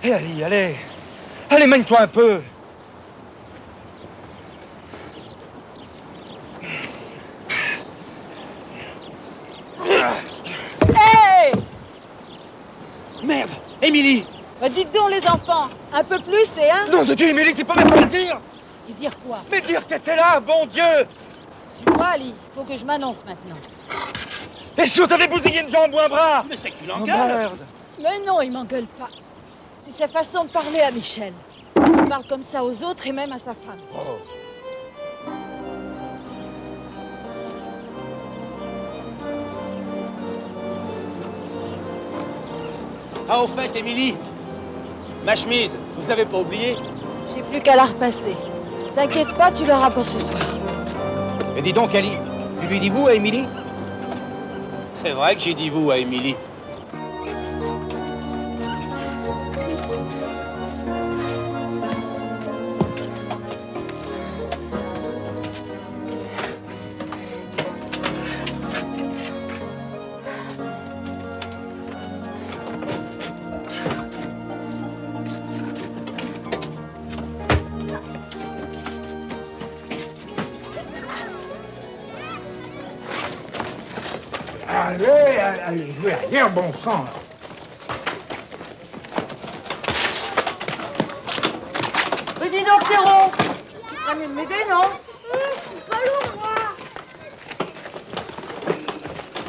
Et allez, allez. Allez, mène-toi un peu. Hey! Merde, Émilie. Bah dites donc les enfants, un peu plus et un. Non de Dieu, Émilie, tu peux même pas le dire. Et dire quoi? Mais dire que t'étais là, bon Dieu. Tu vois, Ali, faut que je m'annonce maintenant. Et si on t'avait bousillé une jambe ou un bras? Mais c'est que tu Oh, l'engueules. merde. Mais non, il m'engueule pas. C'est sa façon de parler à Michel. Il parle comme ça aux autres et même à sa femme. Oh. Ah, au fait, Émilie, ma chemise, vous avez pas oublié? J'ai plus qu'à la repasser. T'inquiète pas, tu l'auras pour ce soir. Et dis donc, Ali, tu lui dis vous à Émilie? C'est vrai que j'ai dit vous à Émilie. Allez, je vais rien, bon sang. Mais dis donc, Pierrot, tu ferais mieux de m'aider, non? Je suis pas lourd, moi.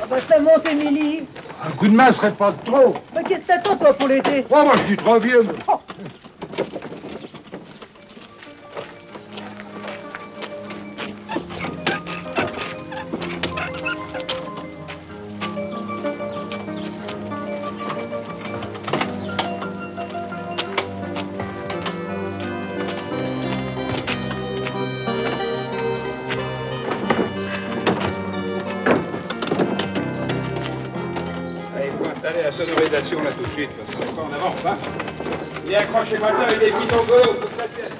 Ah bah ça monte, Émilie. Un coup de main serait pas de trop. Mais qu'est-ce que t'attends, toi, pour l'aider? Oh, moi, je suis trop vieux. Mais... Oh. Allez, la sonorisation là tout de suite, parce qu'on n'est pas en avance, hein. Et accrochez-moi ça avec des pitons de faut que ça tienne.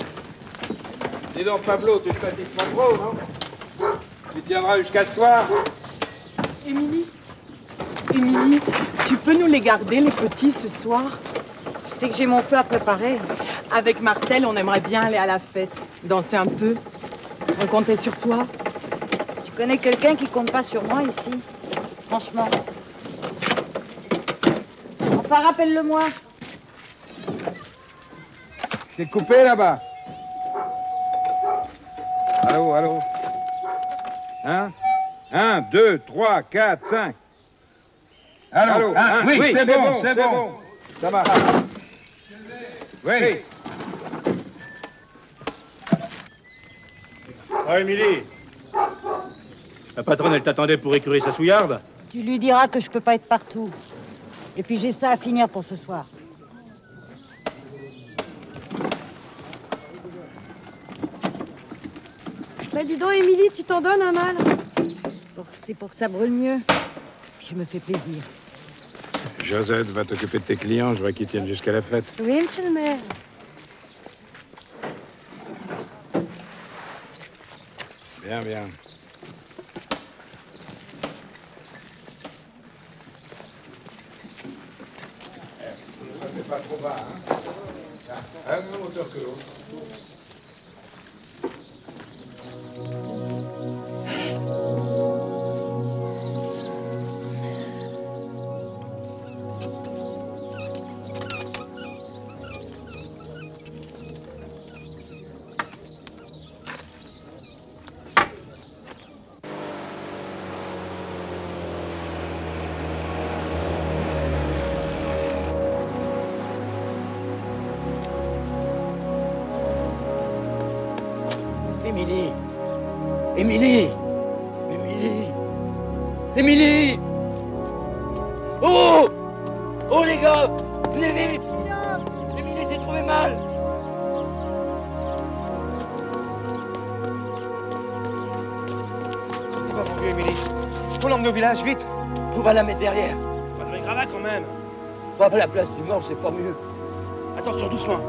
Dis donc, Pablo, tu te fatigues pas trop, non? Tu tiendras jusqu'à ce soir? Émilie, tu peux nous les garder, les petits, ce soir? Tu sais que j'ai mon feu à préparer. Avec Marcel, on aimerait bien aller à la fête, danser un peu. On comptait sur toi. Tu connais quelqu'un qui compte pas sur moi ici? Franchement. Enfin, rappelle-le-moi. C'est coupé là-bas. Allô, allô. 1, 2, 3, 4, 5. Allô, oui, c'est bon, c'est bon. Ça marche. Oui. Ah, Émilie. La patronne, elle t'attendait pour écurer sa souillarde? Tu lui diras que je peux pas être partout. Et puis j'ai ça à finir pour ce soir. Bah dis donc, Émilie, tu t'en donnes un mal. C'est pour que ça brûle mieux. Puis je me fais plaisir. Josette va t'occuper de tes clients, je vois qu'ils tiennent jusqu'à la fête. Oui, monsieur le maire. Bien, bien. C'est pas trop bas, hein? À la même hauteur que l'autre. Émilie! Émilie! Émilie! Émilie! Oh! Oh les gars! Venez vite! Émilie s'est trouvée mal! On y va, mon vieux Émilie. Faut l'emmener au village, vite! On va la mettre derrière. Pas de gravats quand même. Pas à la place du mort, c'est pas mieux. Attention, doucement.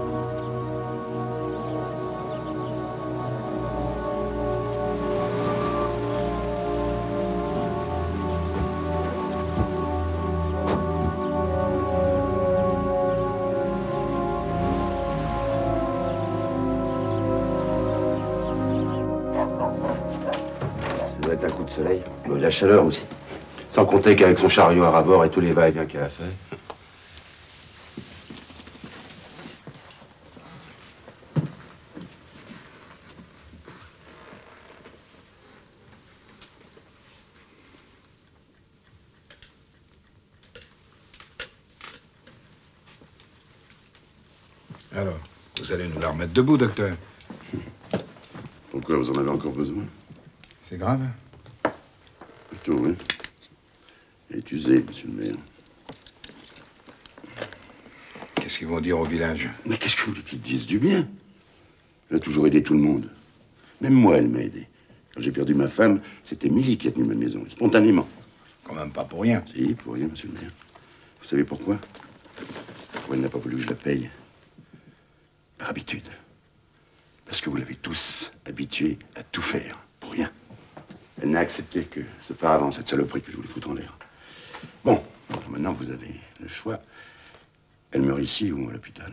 Ça doit être un coup de soleil. Mais la chaleur aussi. Sans compter qu'avec son chariot à rabord et tous les va-et-vient qu'elle a fait. Alors, vous allez nous la remettre debout, docteur. Pourquoi vous en avez encore besoin? C'est grave? Plutôt, oui. Elle est usée, monsieur le maire. Qu'est-ce qu'ils vont dire au village? Mais qu'est-ce que vous voulez qu'ils disent du bien? Elle a toujours aidé tout le monde. Même moi, elle m'a aidé. Quand j'ai perdu ma femme, c'était Milly qui a tenu ma maison, spontanément. Quand même pas pour rien. Si, pour rien, monsieur le maire. Vous savez pourquoi? Pourquoi elle n'a pas voulu que je la paye? Par habitude. Parce que vous l'avez tous habituée à tout faire, pour rien. Elle n'a accepté que ce paravent, cette saloperie que je voulais foutre en l'air. Bon, alors maintenant vous avez le choix. Elle meurt ici ou à l'hôpital?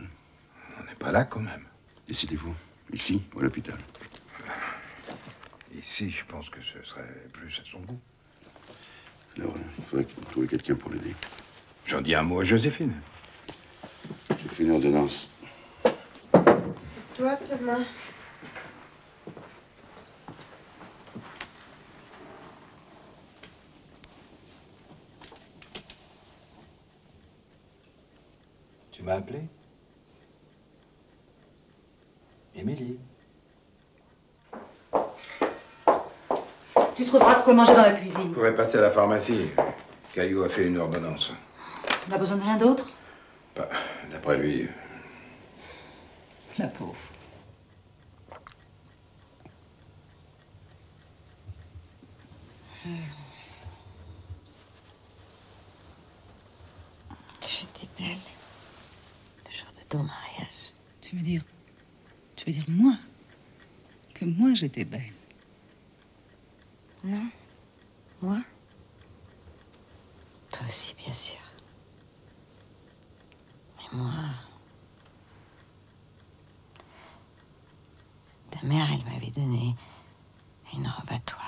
On n'est pas là quand même. Décidez-vous, ici ou à l'hôpital? Ici, je pense que ce serait plus à son goût. Alors, il faudrait que vous trouviez quelqu'un pour l'aider. J'en dis un mot à Joséphine. J'ai fait une ordonnance. C'est toi, Thomas. Tu m'as appelé? Émilie. Tu trouveras de quoi manger dans la cuisine. Vous pourrez passer à la pharmacie. Caillou a fait une ordonnance. On a besoin de rien d'autre? Bah, d'après lui. La pauvre. J'étais belle le jour de ton mariage. Tu veux dire moi? Que moi j'étais belle? Non, moi? Toi aussi, bien sûr. Mais moi... Ta mère, elle m'avait donné une robe à toi.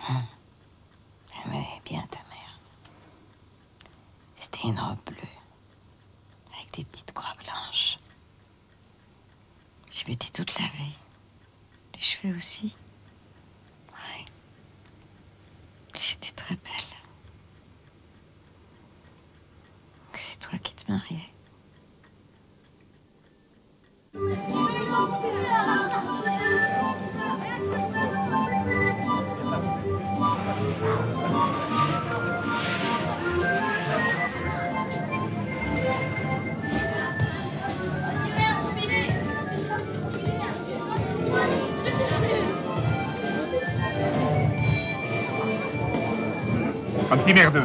Elle m'aimait bien, ta mère. C'était une robe bleue, avec des petites croix blanches. Je m'étais toute lavée. Les cheveux aussi. Ouais. J'étais très belle. C'est toi qui te mariais. Un petit merdeux.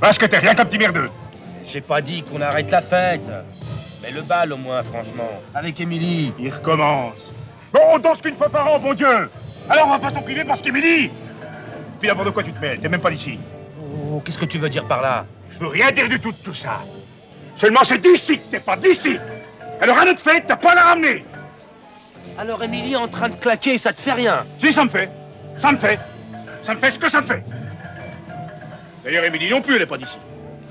Parce que t'es rien qu'un petit merdeux. J'ai pas dit qu'on arrête la fête. Mais le bal, au moins, franchement. Avec Émilie. Il recommence. Bon, on danse qu'une fois par an, bon Dieu. Alors on va pas s'en priver parce qu'Émilie. Puis d'abord, de quoi tu te mêles? T'es même pas d'ici. Oh, qu'est-ce que tu veux dire par là? Je veux rien dire du tout de tout ça. Seulement, c'est d'ici que t'es pas d'ici. Alors à notre fête, t'as pas à la ramener. Alors Émilie est en train de claquer, ça te fait rien? Si, ça me fait. Ça me fait. Ça me fait ce que ça me fait. D'ailleurs, Émilie non plus, elle est pas d'ici.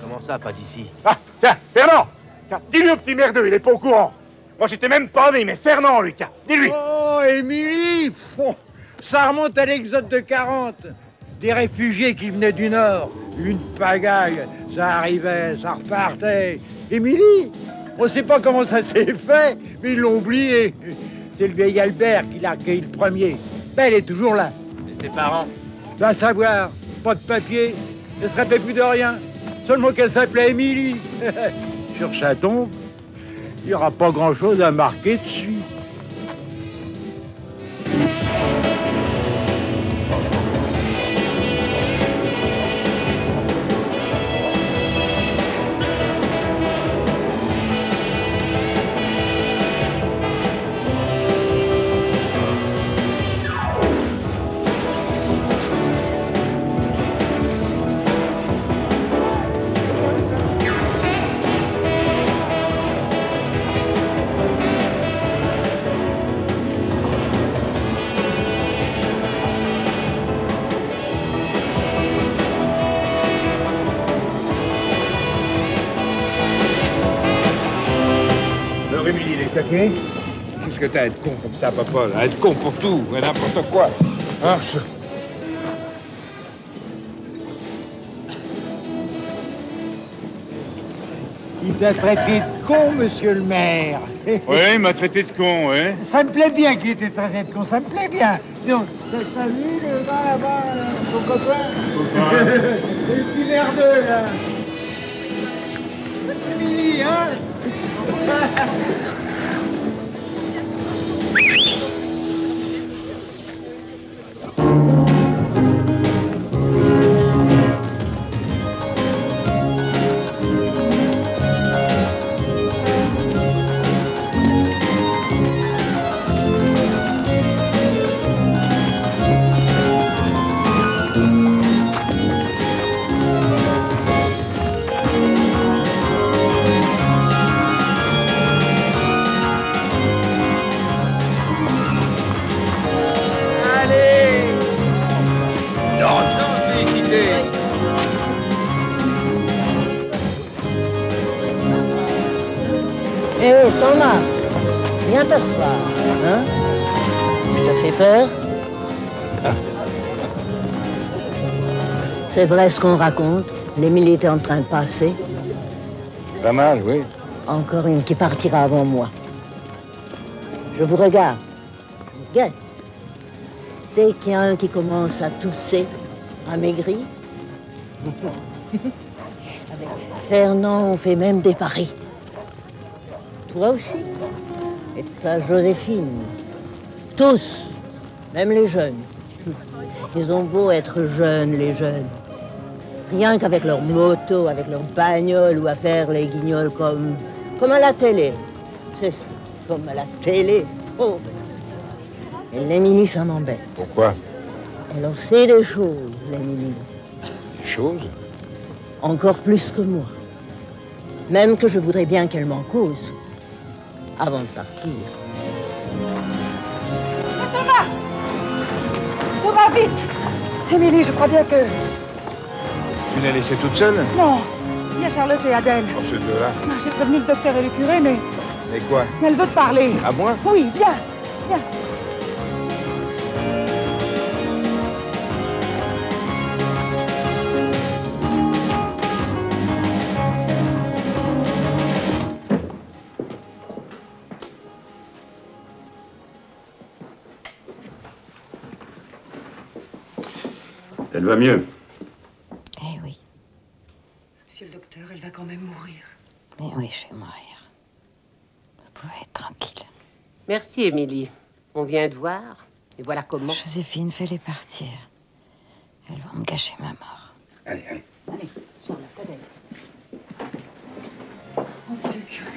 Comment ça, pas d'ici? Ah, tiens, Fernand. Tiens, dis-lui au petit merdeux, il est pas au courant. Moi, j'étais même pas né, mais Fernand, lui, tiens, dis-lui. Oh, Émilie, ça remonte à l'exode de 40. Des réfugiés qui venaient du Nord. Une pagaille, ça arrivait, ça repartait. Émilie, on sait pas comment ça s'est fait, mais ils l'ont oublié. c'est le vieil Albert qui l'a recueilli le premier. Ben, elle est toujours là. Et ses parents? Va savoir, pas de papier, elle se rappelle plus de rien. Seulement qu'elle s'appelait Émilie. Sur sa tombe, il n'y aura pas grand-chose à marquer dessus. Émilie, il est taqué. Qu'est-ce que t'as à être con comme ça, papa, là? À être con pour tout, et n'importe quoi. Hein, Il t'a traité de con, monsieur le maire. Oui, il m'a traité de con, oui. Ça me plaît bien qu'il ait été traité de con, ça me plaît bien. Donc, t'as vu le gars là-bas, son copain? Le petit merdeux, là. Émilie, hein? Hé, Thomas, viens t'asseoir, hein? Ça fait peur? C'est vrai ce qu'on raconte? L'Émilie était en train de passer. Pas mal, oui. Encore une qui partira avant moi. Je vous regarde. Je vous guette. Dès qu'il y a un qui commence à tousser, à maigrir. Avec Fernand, on fait même des paris. Toi aussi. Et ta Joséphine. Tous. Même les jeunes. Ils ont beau être jeunes, les jeunes. Rien qu'avec leur moto, avec leur bagnole ou à faire les guignols comme à la télé. C'est ça, comme à la télé. Oh. Et l'Émilie, ça m'embête. Pourquoi? Elle en sait des choses, l'Émilie. Des choses? Encore plus que moi. Même que je voudrais bien qu'elle m'en cause. Avant de partir. Thomas! Thomas, vite! Émilie, je crois bien que... Tu l'as laissée toute seule? Non, il y a Charlotte et Adèle. Pour ces deux-là? J'ai prévenu le docteur et le curé, mais Et quoi? elle veut te parler. À moi? Oui, viens, viens. Elle va mieux. Eh oui. Monsieur le docteur, elle va quand même mourir. Mais oui, je vais mourir. Vous pouvez être tranquille. Merci, Émilie. On vient de voir, et voilà comment. Joséphine, fais-les partir. Elles vont me gâcher ma mort. Allez, allez. Allez, Charlotte, Adèle. Oh, monsieur le curé.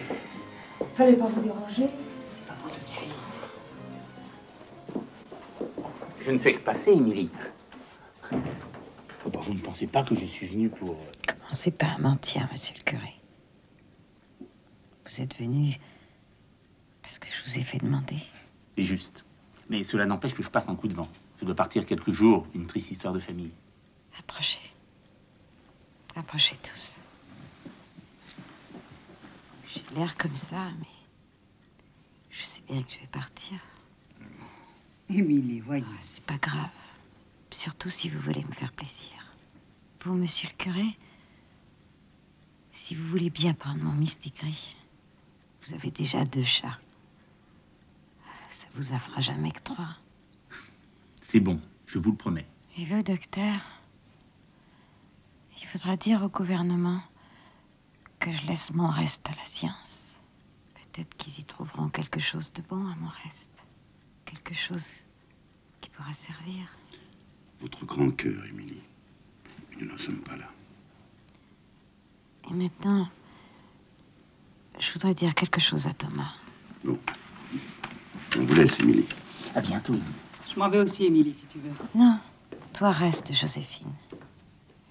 Fallait pas vous déranger. C'est pas pour tout de suite. Je ne fais que passer, Émilie. Vous ne pensez pas que je suis venu pour... Commencez pas à mentir, monsieur le curé. Vous êtes venu parce que je vous ai fait demander. C'est juste. Mais cela n'empêche que je passe un coup de vent. Je dois partir quelques jours d'une triste histoire de famille. Approchez. Approchez tous. J'ai l'air comme ça, mais je sais bien que je vais partir. Émilie, voyons. C'est pas grave. Surtout si vous voulez me faire plaisir. Vous, monsieur le curé, si vous voulez bien prendre mon mistigris, vous avez déjà 2 chats. Ça vous en fera jamais que 3. C'est bon, je vous le promets. Et vous, docteur, il faudra dire au gouvernement que je laisse mon reste à la science. Peut-être qu'ils y trouveront quelque chose de bon à mon reste. Quelque chose qui pourra servir. Votre grand cœur, Émilie. Mais nous n'en sommes pas là. Et maintenant, je voudrais dire quelque chose à Thomas. Non. On vous laisse, Émilie. À bientôt. Je m'en vais aussi, Émilie, si tu veux. Non, toi reste, Joséphine.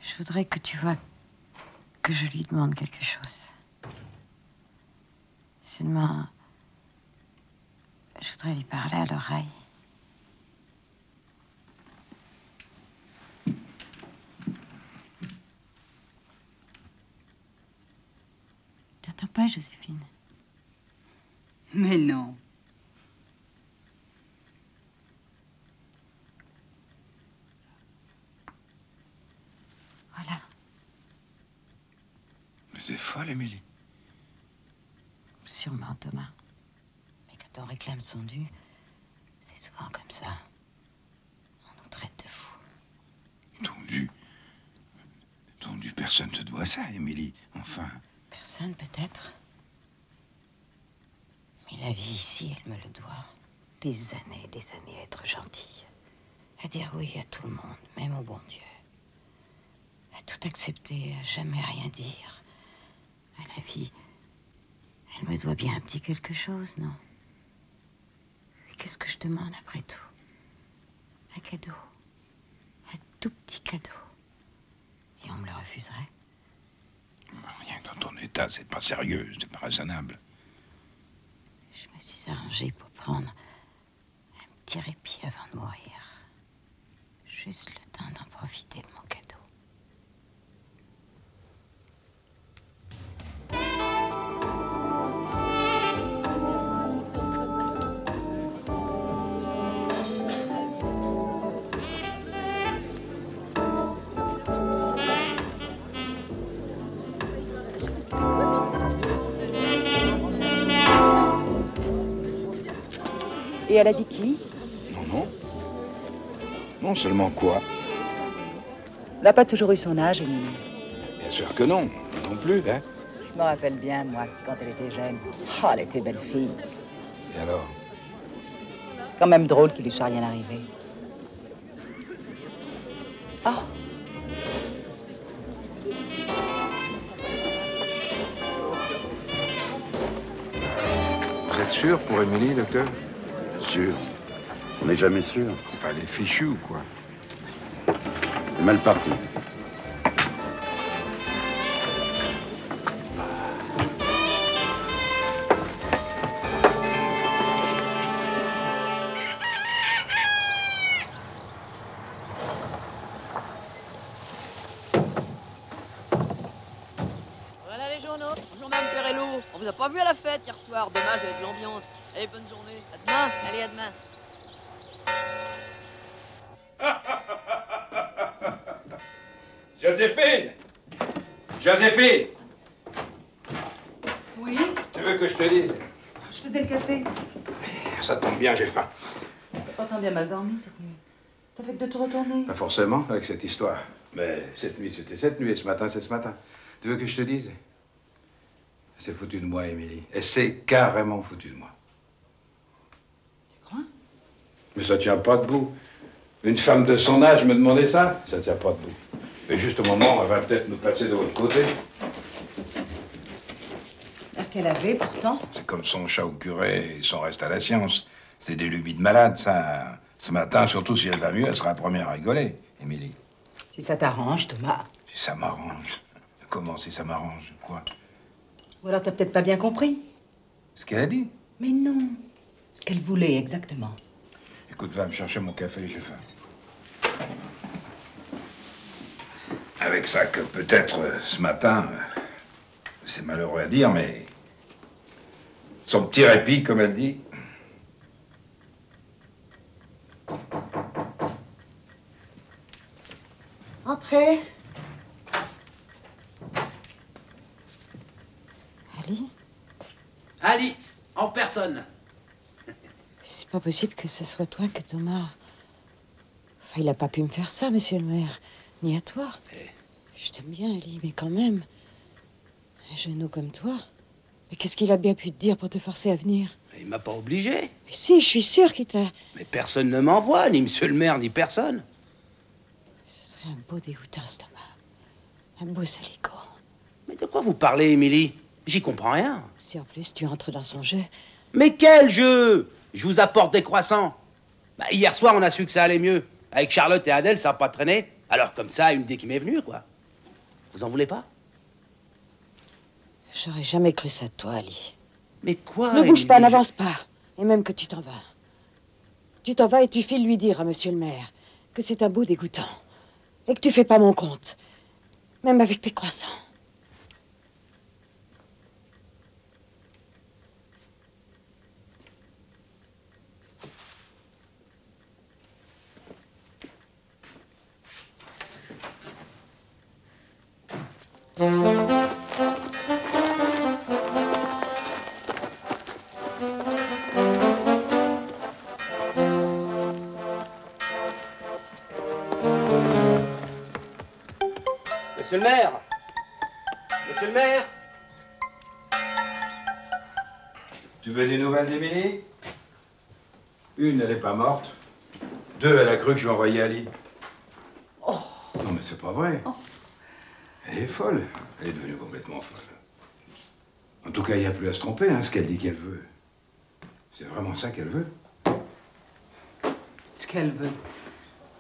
Je voudrais que tu vois que je lui demande quelque chose. Seulement, je voudrais lui parler à l'oreille. T'entends pas, Joséphine? Mais non. Voilà. Mais c'est folle, Émilie. Sûrement, Thomas. Mais quand on réclame son dû, c'est souvent comme ça. On nous traite de fous. Ton dû, personne ne te doit ça, Émilie. Enfin. Personne, peut-être. Mais la vie ici, elle me le doit. Des années à être gentille. À dire oui à tout le monde, même au bon Dieu. À tout accepter, à jamais rien dire. À la vie, elle me doit bien un petit quelque chose, non? Et qu'est-ce que je demande après tout? Un cadeau. Un tout petit cadeau. Et on me le refuserait? Rien que dans ton état, c'est pas sérieux, c'est pas raisonnable. Je me suis arrangée pour prendre un petit répit avant de mourir. Juste le temps d'en profiter de mon cadeau. Et elle a dit qui? Non. Non, seulement quoi? Elle n'a pas toujours eu son âge, Émilie. Bien sûr que non. Non plus, hein. Je me rappelle bien, moi, quand elle était jeune. Oh, elle était belle fille. Et alors? Quand même drôle qu'il lui soit rien arrivé. Ah. Vous êtes sûr pour Émilie, docteur? Sûr. On n'est jamais sûr. Enfin, elle est fichue ou quoi? C'est mal parti. Voilà les journaux. Bonjour Mme Perello. On vous a pas vu à la fête hier soir. Dommage avec l'ambiance. Allez, bonne journée. À demain. Allez, à demain. Joséphine! Joséphine! Oui? Tu veux que je te dise? Je faisais le café. Ça tombe bien, j'ai faim. T'as pas tant bien mal dormi cette nuit. T'as fait que de te retourner. Pas forcément, avec cette histoire. Mais cette nuit, c'était cette nuit, et ce matin, c'est ce matin. Tu veux que je te dise? C'est foutu de moi, Émilie. Et c'est carrément foutu de moi. Tu crois? Mais ça tient pas debout. Une femme de son âge me demander ça, ça tient pas debout. Mais juste au moment, elle va peut-être nous placer de l'autre côté. À quelle avait, pourtant? C'est comme son chat au curé et son reste à la science. C'est des lubies de malade, ça. Ce matin, surtout si elle va mieux, elle sera la première à rigoler, Émilie. Si ça t'arrange, Thomas. Si ça m'arrange. Comment si ça m'arrange? Quoi? Ou alors t'as peut-être pas bien compris. Ce qu'elle a dit? Mais non. Ce qu'elle voulait, exactement. Écoute, va me chercher mon café, j'ai faim. Avec ça que peut-être ce matin, c'est malheureux à dire, mais son petit répit, comme elle dit. Entrez. Ali? Ali, en personne. C'est pas possible que ce soit toi que Thomas... Enfin, il n'a pas pu me faire ça, monsieur le maire. Ni à toi. Je t'aime bien, Ellie, mais quand même... Un genou comme toi... Mais qu'est-ce qu'il a bien pu te dire pour te forcer à venir? Il m'a pas obligé. Mais si, je suis sûre qu'il t'a... Mais personne ne m'envoie, ni monsieur le maire, ni personne. Ce serait un beau dégoûtant, ce Thomas. Un beau salico. Mais de quoi vous parlez, Émilie? J'y comprends rien. Si en plus tu entres dans son jeu... Mais quel jeu? Je vous apporte des croissants. Bah, hier soir, on a su que ça allait mieux. Avec Charlotte et Adèle, ça n'a pas traîné. Alors comme ça, une idée qui m'est venue, quoi. Vous en voulez pas? J'aurais jamais cru ça de toi, Ali. Mais quoi? Ne bouge pas, n'avance pas. Et même que tu t'en vas. Tu t'en vas et tu files lui dire à monsieur le maire que c'est un beau dégoûtant. Et que tu fais pas mon compte. Même avec tes croissants. Monsieur le maire! Monsieur le maire! Tu veux des nouvelles d'Émilie? Une, elle n'est pas morte. Deux, elle a cru que je lui envoyais Ali. Oh. Non, mais c'est pas vrai. Elle est folle. Elle est devenue complètement folle. En tout cas, il n'y a plus à se tromper, hein, ce qu'elle dit qu'elle veut. C'est vraiment ça qu'elle veut. Ce qu'elle veut.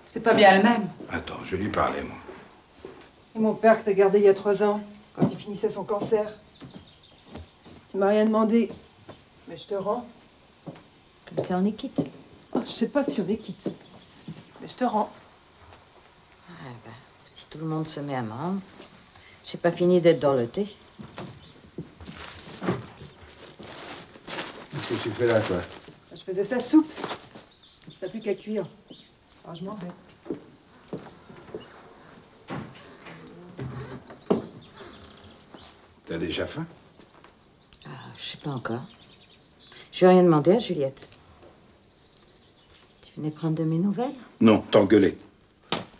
C'est pas bien elle-même. Attends, je vais lui parler, moi. Et mon père que t'as gardé il y a 3 ans, quand il finissait son cancer. Tu m'as rien demandé, mais je te rends. Comme ça, on est quitte. Oh, je sais pas si on est quitte, mais je te rends. Ah ben, si tout le monde se met à main, j'ai pas fini d'être dans le thé. Qu'est-ce que tu fais là, toi? Je faisais sa soupe. Ça n'a plus qu'à cuire. Alors je m'en vais. T'as déjà faim? Ah, je sais pas encore. Je n'ai rien demandé à Juliette. Tu venais prendre de mes nouvelles? Non, t'engueuler.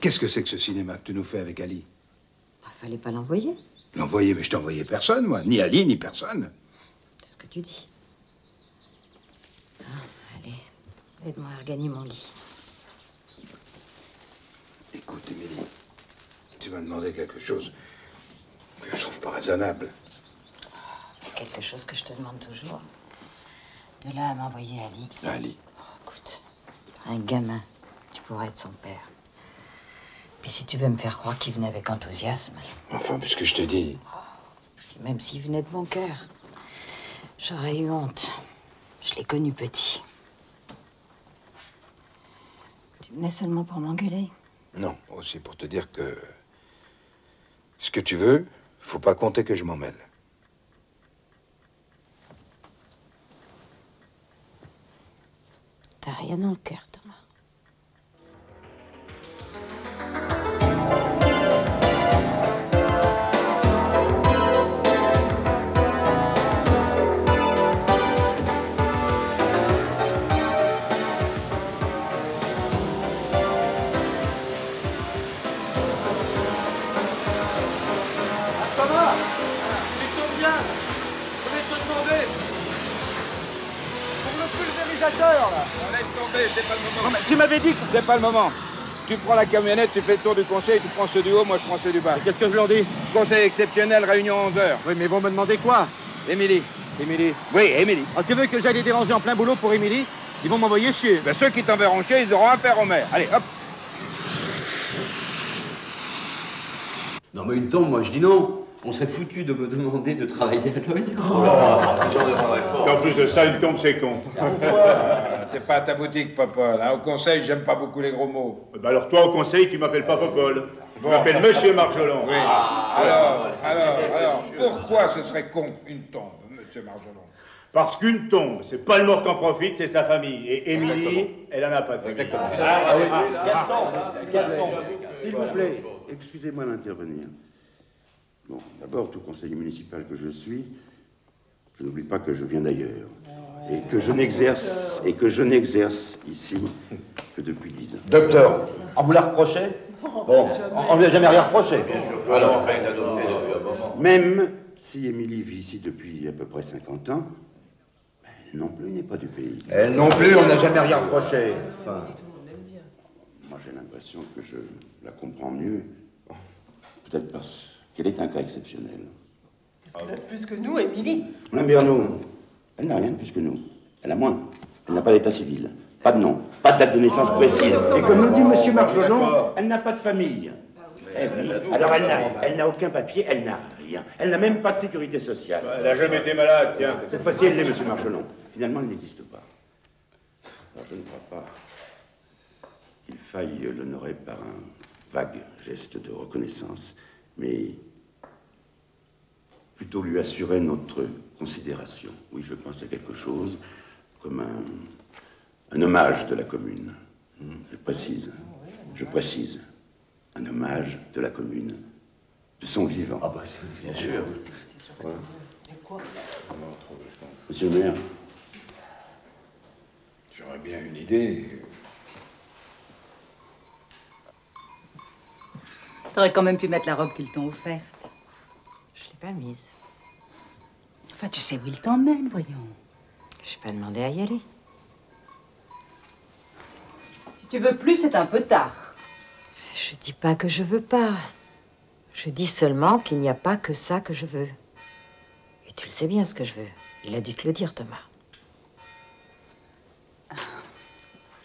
Qu'est-ce que c'est que ce cinéma que tu nous fais avec Ali? Bah, fallait pas l'envoyer. L'envoyer, mais je t'ai envoyé personne, moi. Ni Ali, ni personne. C'est ce que tu dis. Ah, allez, aide-moi à regagner mon lit. Écoute, Émilie, tu m'as demandé quelque chose que je trouve pas raisonnable. Quelque chose que je te demande toujours. De là à m'envoyer Ali. Ali. Oh, écoute, un gamin, tu pourrais être son père. Puis si tu veux me faire croire qu'il venait avec enthousiasme. Enfin, puisque je te dis. Même s'il venait de mon cœur, j'aurais eu honte. Je l'ai connu petit. Tu venais seulement pour m'engueuler? Non, aussi pour te dire que. Ce que tu veux, faut pas compter que je m'en mêle. T'as rien dans le cœur, Thomas. Thomas, tu tournes bien. Je vais te demander. Pour le pulvérisateur, là. Laisse tomber, c'est pas le moment. Non, mais tu m'avais dit que... C'est pas le moment. Tu prends la camionnette, tu fais le tour du conseil, tu prends ceux du haut, moi je prends ceux du bas. Qu'est-ce que je leur dis? Conseil exceptionnel, réunion 11h. Oui, mais ils vont me demander quoi? Émilie. Émilie. Oui, Émilie. Alors, tu veux que j'aille les déranger en plein boulot pour Émilie? Ils vont m'envoyer chier. Ben, ceux qui t'enverront chier, ils auront affaire au maire. Allez, hop. Non, mais une tombe, moi je dis non. On serait foutu de me demander de travailler à l'œil. Et en plus de ça, une tombe, c'est con. T'es pas à ta boutique, papa. Là, au conseil, j'aime pas beaucoup les gros mots. Bah alors toi, au conseil, tu m'appelles pas Popol. Tu m'appelles Monsieur Marjolon. Oui. Alors, pourquoi ce serait con, une tombe, Monsieur Marjolon? Parce qu'une tombe, c'est pas le mort qui en profite, c'est sa famille. Et Émilie, elle en a pas de famille. Exactement. S'il vous plaît, excusez-moi d'intervenir. Bon, d'abord, tout conseiller municipal que je suis, je n'oublie pas que je viens d'ailleurs. Et que je n'exerce ici que depuis 10 ans. Docteur, on vous l'a reproché? Bon, on ne lui a jamais rien reproché. Alors, enfin, même si Émilie vit ici depuis à peu près 50 ans, elle non plus n'est pas du pays. Elle non plus, on n'a jamais rien reproché. Enfin... Moi, j'ai l'impression que je la comprends mieux. Peut-être parce qu'elle est un cas exceptionnel. Qu'est-ce qu'elle a de plus que nous, Émilie? Madame Bernaud, elle n'a rien de plus que nous. Elle a moins. Elle n'a pas d'état civil, pas de nom, pas de date de naissance précise. Et comme nous dit Monsieur Marjolon, elle n'a pas de famille. Eh oui. Alors elle n'a aucun papier, elle n'a rien. Elle n'a même pas de sécurité sociale. Elle n'a jamais été malade, tiens. Cette fois-ci, elle l'est, Monsieur Marjolon. Finalement, elle n'existe pas. Alors je ne crois pas qu'il faille l'honorer par un vague geste de reconnaissance, mais plutôt lui assurer notre considération. Oui, je pense à quelque chose comme un hommage de la commune. Je précise, un hommage de la commune, de son vivant. Ah bah, bien sûr. Ouais. Monsieur le maire. J'aurais bien une idée. T'aurais quand même pu mettre la robe qu'ils t'ont offerte. Je l'ai pas mise. Enfin, tu sais où ils t'emmènent, voyons. Je n'ai pas demandé à y aller. Si tu veux plus, c'est un peu tard. Je dis pas que je veux pas. Je dis seulement qu'il n'y a pas que ça que je veux. Et tu le sais bien ce que je veux. Il a dû te le dire, Thomas.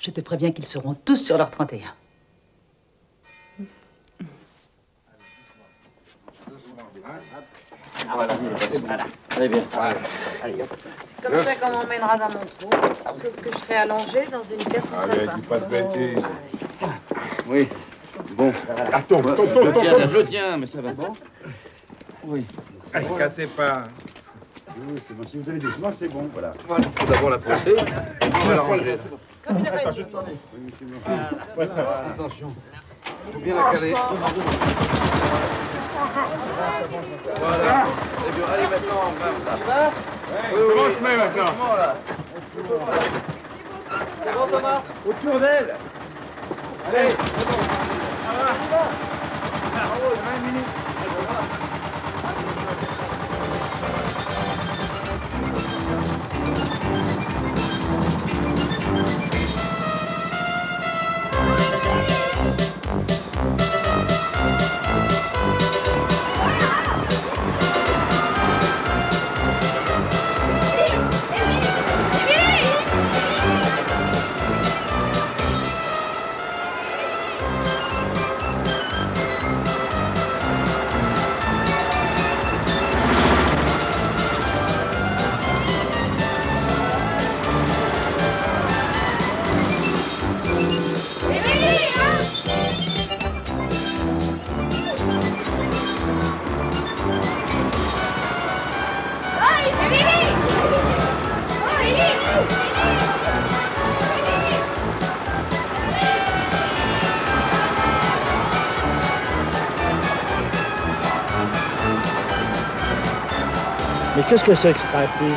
Je te préviens qu'ils seront tous sur leur 31. Voilà. Allez bien. Allez, hop. C'est comme ça qu'on m'emmènera dans mon trou. Sauf que je serai allongée dans une caisse en Allez, sapin. dis pas de bêtises. Oui. Bon. Ah, tombe. Je le tiens, mais ça va. Bon. Oui. Allez, cassez pas. Oui, c'est bon. Si vous avez des sements, c'est bon, voilà. Voilà. Il faut d'abord la poser. On va la ranger. Ouais, ça va. Attention. Faut bien la caler. Voilà. Et bien, allez, maintenant, on va là. Comment on se met maintenant? C'est bon, Thomas? Autour d'elle. Allez, c'est bon. On y va. Bravo, 20 minutes. Mais qu'est-ce que c'est que ce trafic?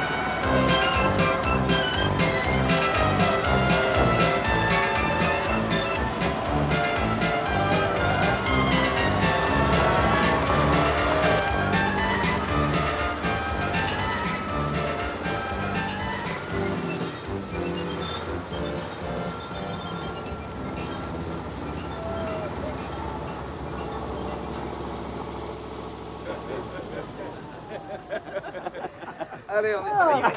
Allez, on est arrivé.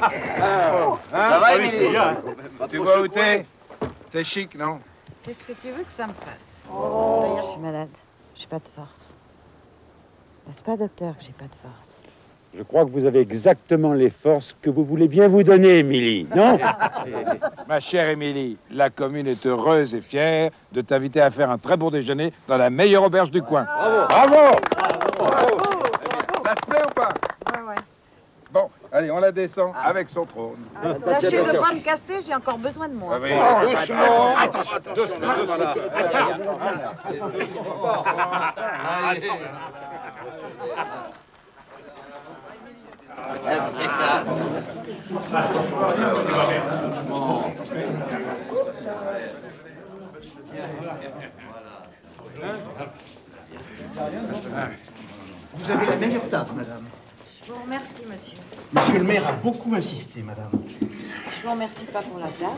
Alors, Ça va, Émilie? Tu vois où t'es? C'est chic, non? Qu'est-ce que tu veux que ça me fasse? Je suis malade. J'ai pas de force. N'est-ce pas, docteur, que j'ai pas de force? Je crois que vous avez exactement les forces que vous voulez bien vous donner, Émilie, non? Ma chère Émilie, la commune est heureuse et fière de t'inviter à faire un très bon déjeuner dans la meilleure auberge du coin. Bravo. Bravo. Ça te plaît ou pas? Ouais, ouais. Bon, allez, on la descend avec son trône. Tâchez de pas me casser, j'ai encore besoin de moi. Ah oui. Doucement. Attention, Vous avez la meilleure table, madame. Je vous remercie, monsieur. Monsieur le maire a beaucoup insisté, madame. Je vous remercie pas pour la table.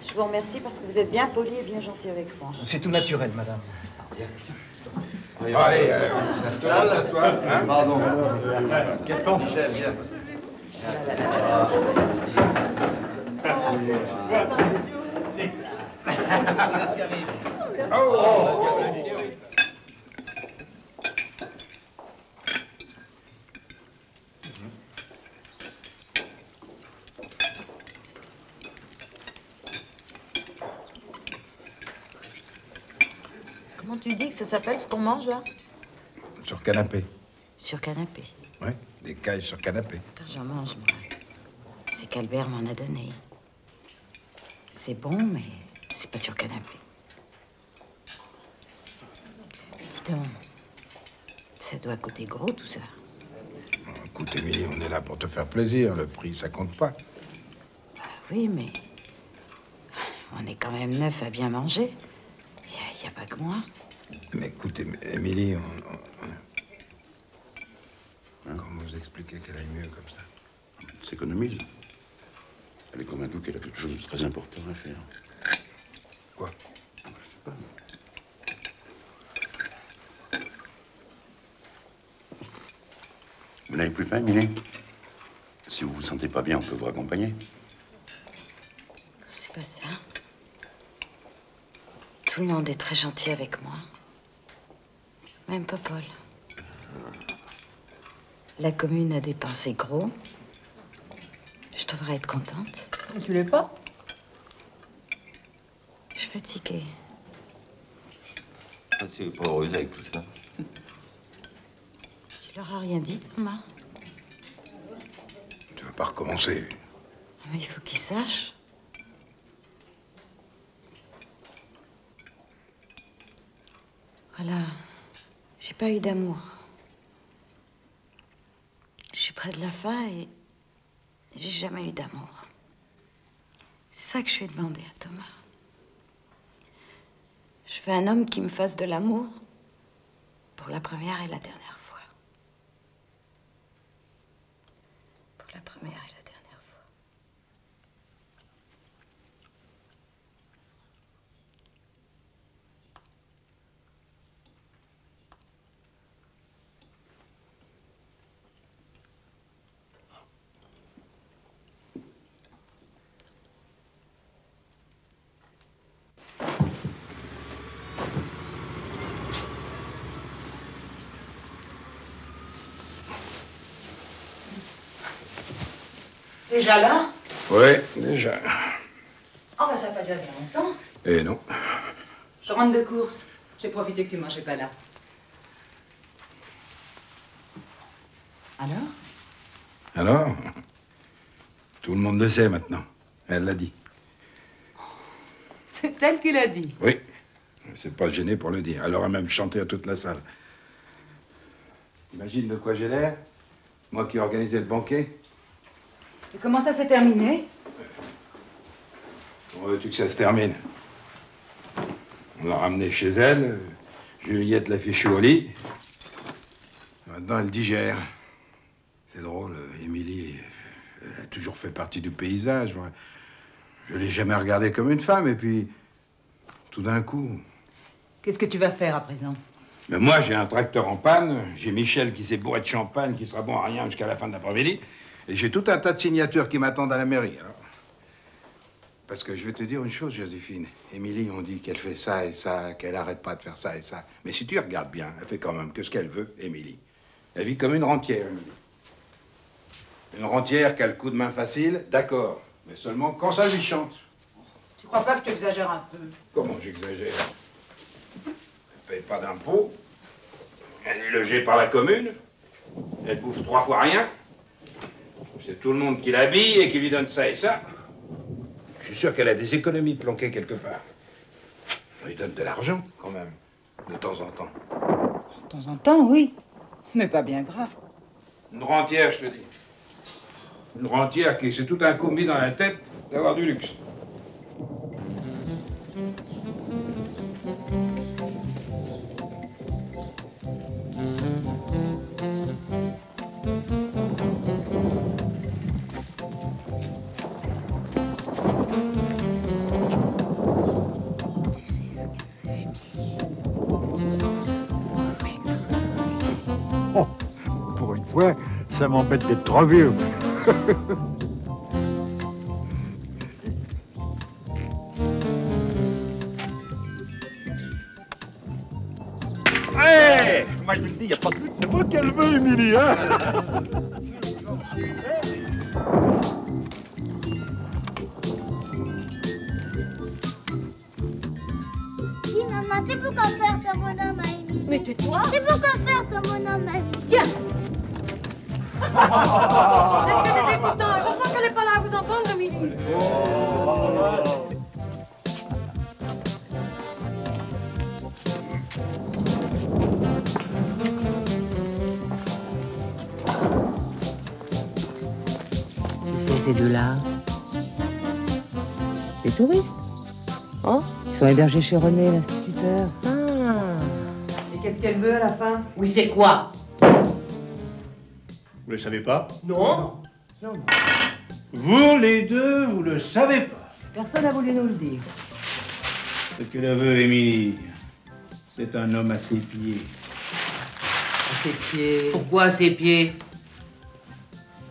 Je vous remercie parce que vous êtes bien poli et bien gentil avec moi. C'est tout naturel, madame. Allez, tout le monde s'assoit. Hein? Pardon. Gaston. Michel, viens. Comment tu dis que ça s'appelle ce qu'on mange là? Sur canapé. Sur canapé. Oui, des cailles sur canapé. Quand j'en mange, moi, c'est qu'Albert m'en a donné. C'est bon, mais c'est pas sur canapé. Dis donc, ça doit coûter gros tout ça. Écoute, Émilie, on est là pour te faire plaisir. Le prix, ça compte pas. Oui, mais on est quand même 9 à bien manger. Il n'y a pas que moi. Mais écoute, Émilie, comment vous expliquer qu'elle aille mieux comme ça? Elle s'économise. Elle est convaincue qu'elle a quelque chose de très important à faire. Quoi? Je sais pas. Vous n'avez plus faim, Émilie? Si vous vous sentez pas bien, on peut vous raccompagner. C'est pas ça. Tout le monde est très gentil avec moi. Même pas Paul. La commune a dépensé gros. Je devrais être contente. Tu l'es pas? Je suis fatiguée. Tu es pas heureuse avec tout ça. Tu leur as rien dit, Thomas? Tu vas pas recommencer. Mais il faut qu'ils sachent. Voilà. J'ai pas eu d'amour. Je suis près de la fin et j'ai jamais eu d'amour. C'est ça que je lui ai demandé à Thomas. Je veux un homme qui me fasse de l'amour pour la première et la dernière fois. Pour la première et la dernière fois. Déjà là? Oui, déjà. Oh, bah ça n'a pas duré bien longtemps. Eh non. Je rentre de course. J'ai profité que tu mangeais pas là. Alors? Alors? Tout le monde le sait maintenant. Elle l'a dit. C'est elle qui l'a dit. Oui. Elle s'est pas gênée pour le dire. Elle aura même chanté à toute la salle. Imagine de quoi j'ai l'air? Moi qui ai organisé le banquet. Et comment ça s'est terminé? Comment veux-tu que ça se termine? On l'a ramenée chez elle. Juliette l'a fichue au lit. Maintenant, elle digère. C'est drôle, Émilie, elle a toujours fait partie du paysage. Moi, je l'ai jamais regardée comme une femme, et puis, tout d'un coup... Qu'est-ce que tu vas faire à présent? Mais moi, j'ai un tracteur en panne, j'ai Michel qui s'est bourré de champagne, qui sera bon à rien jusqu'à la fin de l'après-midi, et j'ai tout un tas de signatures qui m'attendent à la mairie. Alors. Parce que je vais te dire une chose, Joséphine. Émilie, on dit qu'elle fait ça et ça, qu'elle arrête pas de faire ça et ça. Mais si tu regardes bien, elle fait quand même que ce qu'elle veut, Émilie. Elle vit comme une rentière, Émilie. Une rentière qui a le coup de main facile, d'accord. Mais seulement quand ça lui chante. Tu crois pas que tu exagères un peu? Comment j'exagère? Elle paye pas d'impôts. Elle est logée par la commune. Elle bouffe 3 fois rien. C'est tout le monde qui l'habille et qui lui donne ça et ça. Je suis sûr qu'elle a des économies planquées quelque part. On lui donne de l'argent, quand même, de temps en temps. De temps en temps, oui. Mais pas bien grave. Une rentière, je te dis. Une rentière qui s'est tout d'un coup mis dans la tête d'avoir du luxe. Oh, pour une fois, ça m'embête d'être trop vieux. Hey, moi je me dis, il n'y a pas de doute, c'est moi qu'elle veut, Émilie, hein. Dis, maman, c'est pour qu'on faire ce bonhomme à Émilie. Mais tais-toi. C'est pour qu'on faire ce bonhomme à Émilie. Tiens. C'est que des écoutants. Heureusement qu'elle n'est pas là à vous entendre, Émilie. Ces deux-là, des touristes. Oh, ils sont hébergés chez René, l'instituteur. Et qu'est-ce qu'elle veut à la fin? Oui, c'est quoi? Vous le savez pas? Non. Non. Vous, les deux, vous le savez pas. Personne n'a voulu nous le dire. Ce que la veut Émilie, c'est un homme à ses pieds. À ses pieds. Pourquoi à ses pieds?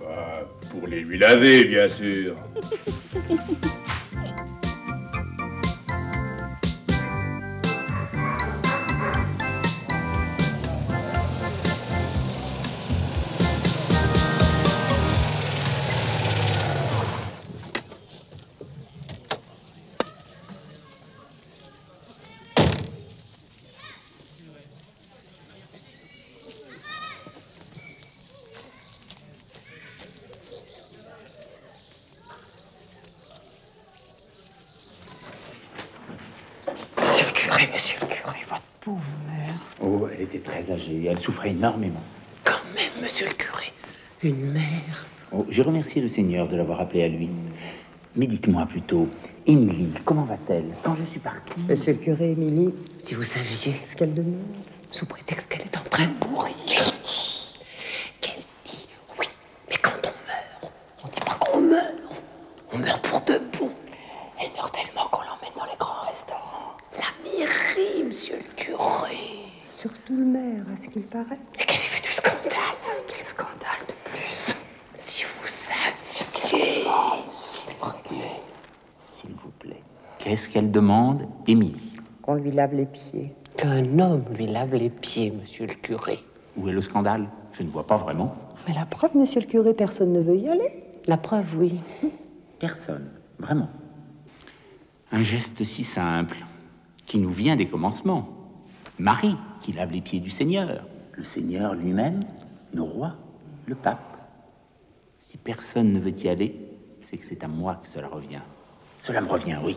Bah, pour les lui laver, bien sûr. Monsieur le curé, votre pauvre mère. Oh, elle était très âgée, elle souffrait énormément. Quand même, monsieur le curé, une mère. Oh, j'ai remercié le Seigneur de l'avoir appelée à lui. Mais dites-moi plutôt, Émilie, comment va-t-elle? Quand je suis parti... Monsieur le curé, Émilie, Si vous saviez, ce qu'elle demande. sous prétexte qu'elle est en train de mourir, qu'elle dit oui, mais quand on meurt, on dit pas qu'on meurt, on meurt pour de bon. Elle meurt tellement qu'on l'emmène dans les grands restaurants. La mairie, monsieur le curé. Surtout le maire, à ce qu'il paraît. Et qu'elle y fait du scandale. Quel scandale de plus. Si vous saviez. S'il vous plaît. Qu'est-ce qu'elle demande, Émilie? Qu'on lui lave les pieds. Qu'un homme lui lave les pieds, monsieur le curé. Où est le scandale? Je ne vois pas vraiment. Mais la preuve, monsieur le curé, personne ne veut y aller. La preuve, oui. Personne, vraiment. Un geste si simple, qui nous vient des commencements. Marie, qui lave les pieds du Seigneur. Le Seigneur lui-même, nos rois, le pape. Si personne ne veut y aller, c'est que c'est à moi que cela revient. Cela me revient, oui.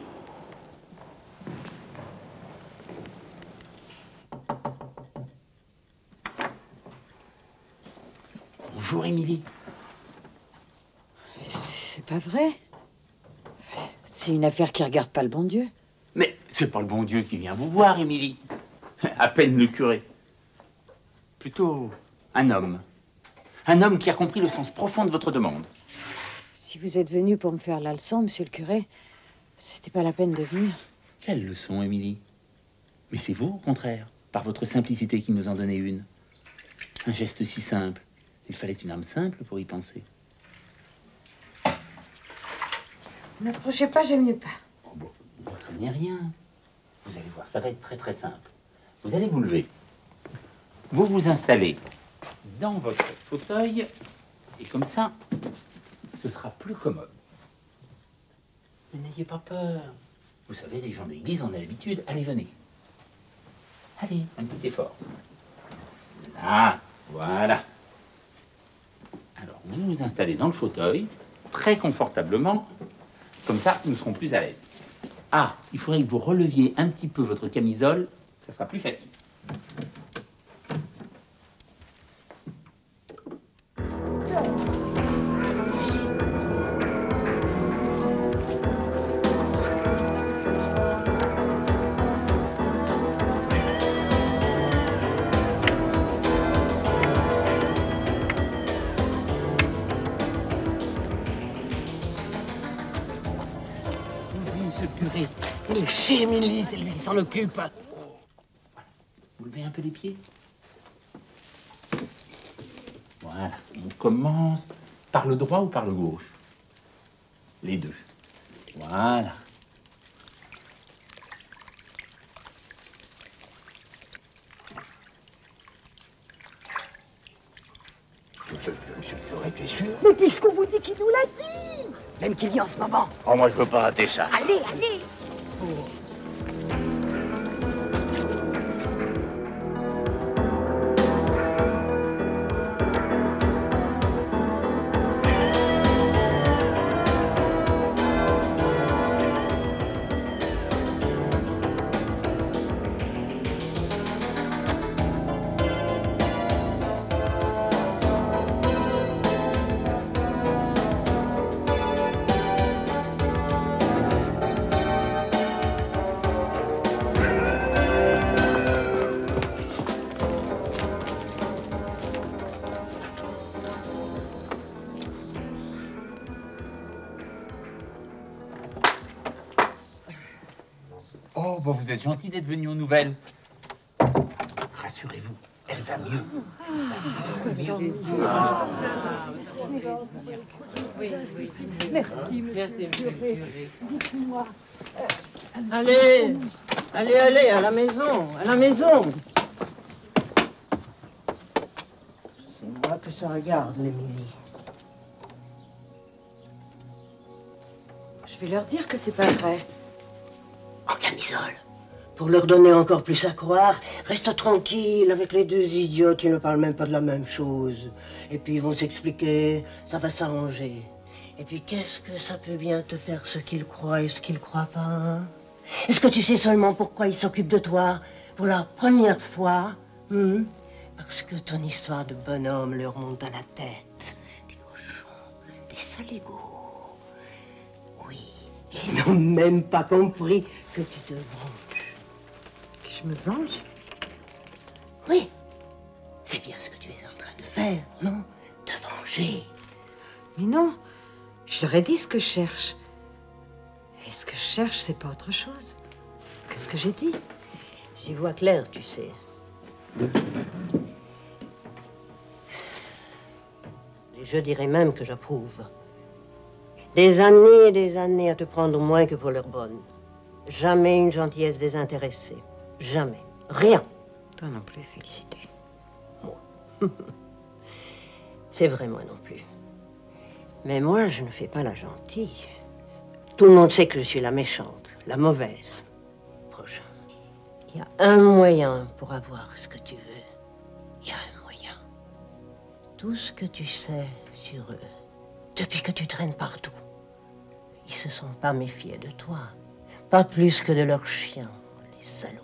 Bonjour, Émilie. C'est pas vrai. C'est une affaire qui regarde pas le bon Dieu. Mais c'est pas le bon Dieu qui vient vous voir, Émilie. À peine le curé. Plutôt un homme. Un homme qui a compris le sens profond de votre demande. Si vous êtes venu pour me faire la leçon, monsieur le curé, c'était pas la peine de venir. Quelle leçon, Émilie? Mais c'est vous, au contraire, par votre simplicité qui nous en donnez une. Un geste si simple. Il fallait une âme simple pour y penser. N'approchez pas, j'aime mieux pas. Vous ne craignez rien. Vous allez voir, ça va être très très simple. Vous allez vous lever. Vous vous installez dans votre fauteuil. Et comme ça, ce sera plus commode. Mais n'ayez pas peur. Vous savez, les gens d'église, on a l'habitude. Allez, venez. Allez, un petit effort. Là, voilà. Alors, vous vous installez dans le fauteuil, très confortablement. Comme ça, nous serons plus à l'aise. Ah, il faudrait que vous releviez un petit peu votre camisole. Ça sera plus facile. monsieur le curé. Il est chez Émilie, c'est lui qui s'en occupe. Voilà. Vous levez un peu les pieds. Voilà. On commence par le droit ou par le gauche? Les deux. Voilà. Monsieur le curé, tu es sûr? Mais puisqu'on vous dit qu'il nous l'a dit. Même qu'il y a en ce moment. Oh, moi, je veux pas rater ça. Allez, allez. Oh, bah vous êtes gentil d'être venu aux nouvelles. Rassurez-vous, elle va mieux. Merci, monsieur le curé. Dites-moi. Allez, allez, allez, à la maison, à la maison. C'est moi que ça regarde, l'Émilie. Je vais leur dire que c'est pas vrai. En camisole. Pour leur donner encore plus à croire, reste tranquille avec les deux idiots qui ne parlent même pas de la même chose. Et puis ils vont s'expliquer, ça va s'arranger. Et puis qu'est-ce que ça peut bien te faire ce qu'ils croient et ce qu'ils croient pas, hein? Est-ce que tu sais seulement pourquoi ils s'occupent de toi pour la première fois, hein? Parce que ton histoire de bonhomme leur monte à la tête. Des cochons, des saligots. Oui, ils n'ont même pas compris que tu te venges. Que je me venge? Oui, c'est bien ce que tu es en train de faire, non? Te venger. Mais non, je leur ai dit ce que je cherche. Et ce que je cherche, c'est pas autre chose que ce que j'ai dit. J'y vois clair, tu sais. Et je dirais même que j'approuve. Des années à te prendre moins que pour leur bonne. Jamais une gentillesse désintéressée. Jamais. Rien. Toi non plus, Félicité. Moi. C'est vrai, moi non plus. Mais moi, je ne fais pas la gentille. Tout le monde sait que je suis la méchante, la mauvaise. Prochain. Il y a un moyen pour avoir ce que tu veux. Il y a un moyen. Tout ce que tu sais sur eux, depuis que tu traînes partout, ils se sont pas méfiés de toi. Pas plus que de leurs chiens, les salauds.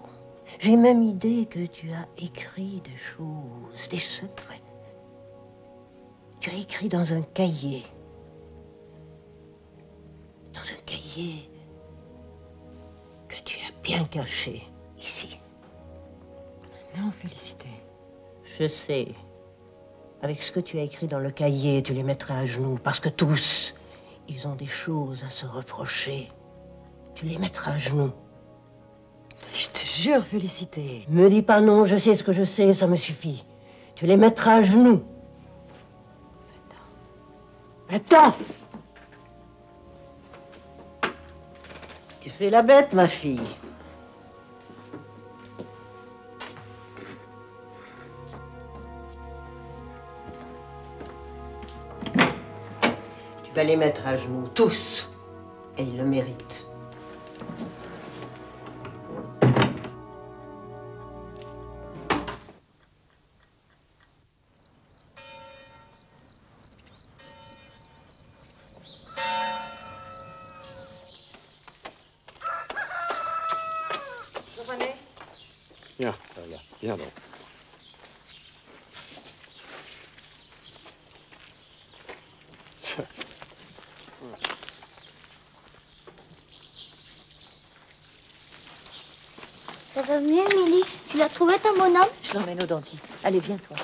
J'ai même idée que tu as écrit des choses, des secrets. Tu as écrit dans un cahier. Dans un cahier que tu as bien caché ici. Non, Félicité. Je sais. Avec ce que tu as écrit dans le cahier, tu les mettrais à genoux, parce que tous, ils ont des choses à se reprocher. Tu les mettras à genoux. Je te jure, Félicité. Me dis pas non, je sais ce que je sais, ça me suffit. Tu les mettras à genoux. Attends. Tu fais la bête, ma fille. Tu vas les mettre à genoux, tous. Et ils le méritent. Viens, là, viens donc. Ça va mieux, Émilie? Tu l'as trouvé, ton bonhomme? Je l'emmène au dentiste. Allez, viens, toi.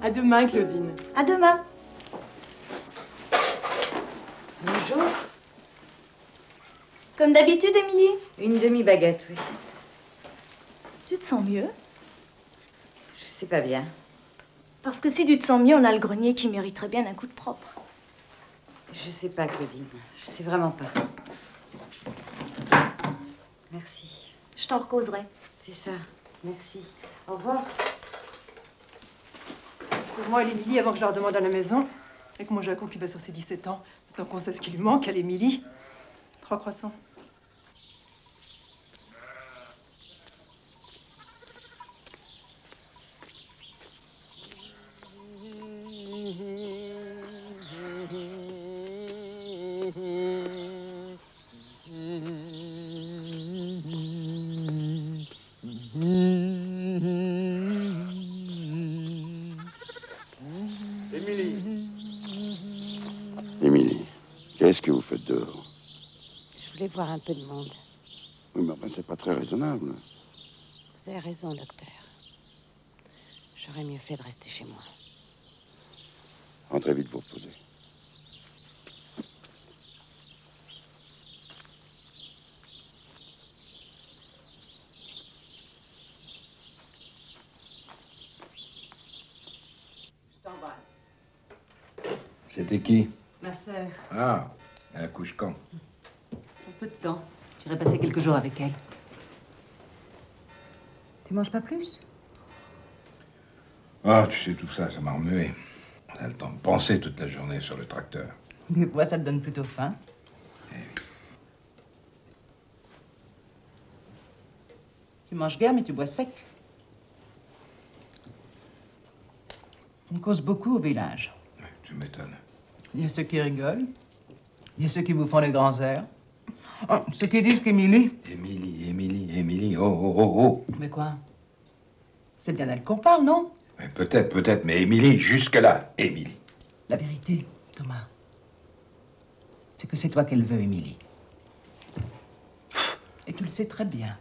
À demain, Claudine. À demain. Bonjour. Comme d'habitude, Émilie? Une demi-baguette, oui. Tu te sens mieux? Je sais pas bien. Parce que si tu te sens mieux, on a le grenier qui mériterait bien un coup de propre. Je sais pas, Claudine. Je sais vraiment pas. Merci. Je t'en recauserai. C'est ça. Merci. Au revoir. Pour moi, l'Émilie, avant que je leur demande à la maison, et que mon Jaco qui va sur ses 17 ans, tant qu'on sait ce qui lui manque à l'Émilie, 3 croissants. Émilie, qu'est-ce que vous faites dehors? Je voulais voir un peu de monde. Oui, mais enfin, c'est pas très raisonnable. Vous avez raison, docteur. J'aurais mieux fait de rester chez moi. Rentrez vite vous reposer. Je t'embrasse. C'était qui? Ma sœur. Ah, elle accouche quand? Un peu de temps. J'irai passer quelques jours avec elle. Tu manges pas plus? Ah, tu sais, tout ça, ça m'a remué. On a le temps de penser toute la journée sur le tracteur. Des fois, ça te donne plutôt faim. Tu manges bien, mais tu bois sec. On cause beaucoup au village. Tu m'étonnes. Il y a ceux qui rigolent. Il y a ceux qui vous font les grands airs. Oh, ceux qui disent qu'Émilie... Émilie, oh. Mais quoi? C'est bien d'elle qu'on parle, non? Mais peut-être, mais Émilie, jusque-là, Émilie. La vérité, Thomas, c'est que c'est toi qu'elle veut, Émilie. Et tu le sais très bien.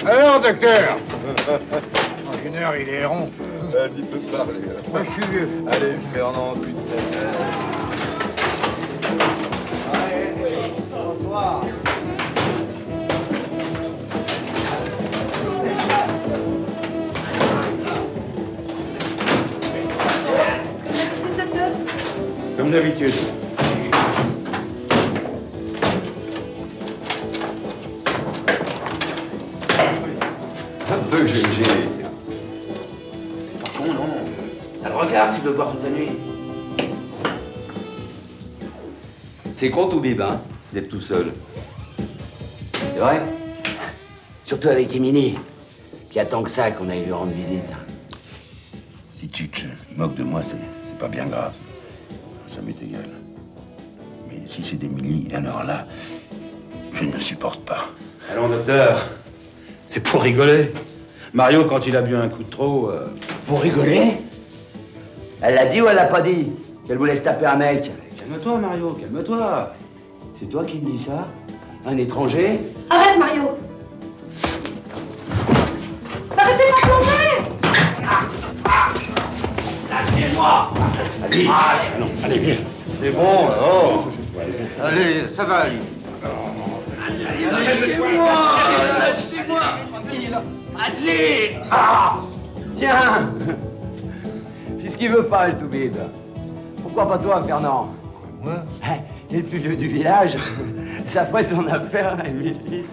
Alors, docteur? En général, il est rond. Tu peux parler. Moi, je suis vieux. Allez, Fernand, tu te Allez, bonsoir. Comme d'habitude. Un peu, j'ai... C'est pas con, non? Ça le regarde s'il veut boire toute la nuit. C'est con tout bib, hein, d'être tout seul. C'est vrai? Surtout avec Émilie, qui attend que ça qu'on aille lui rendre visite. Si tu te moques de moi, c'est pas bien grave. Ça m'est égal. Mais si c'est d'Émilie, alors là, je ne le supporte pas. Allons, docteur. C'est pour rigoler. Mario, quand il a bu un coup de trop... Pour rigoler? Elle l'a dit ou elle l'a pas dit? Qu'elle vous laisse taper un mec? Calme-toi, Mario, calme-toi. C'est toi qui me dis ça? Un étranger? Arrête, Mario! Arrêtez de m'encourager! Lâchez-moi! Allez, allez, viens. C'est bon, oh. Allez, ça va, Ali. Lâchez-moi! Lâchez-moi! Allez! Ah! Tiens! Puisqu'il veut pas, le toubib. Pourquoi pas toi, Fernand? Moi? T'es le plus vieux du village. Ça ferait son affaire, Émilie.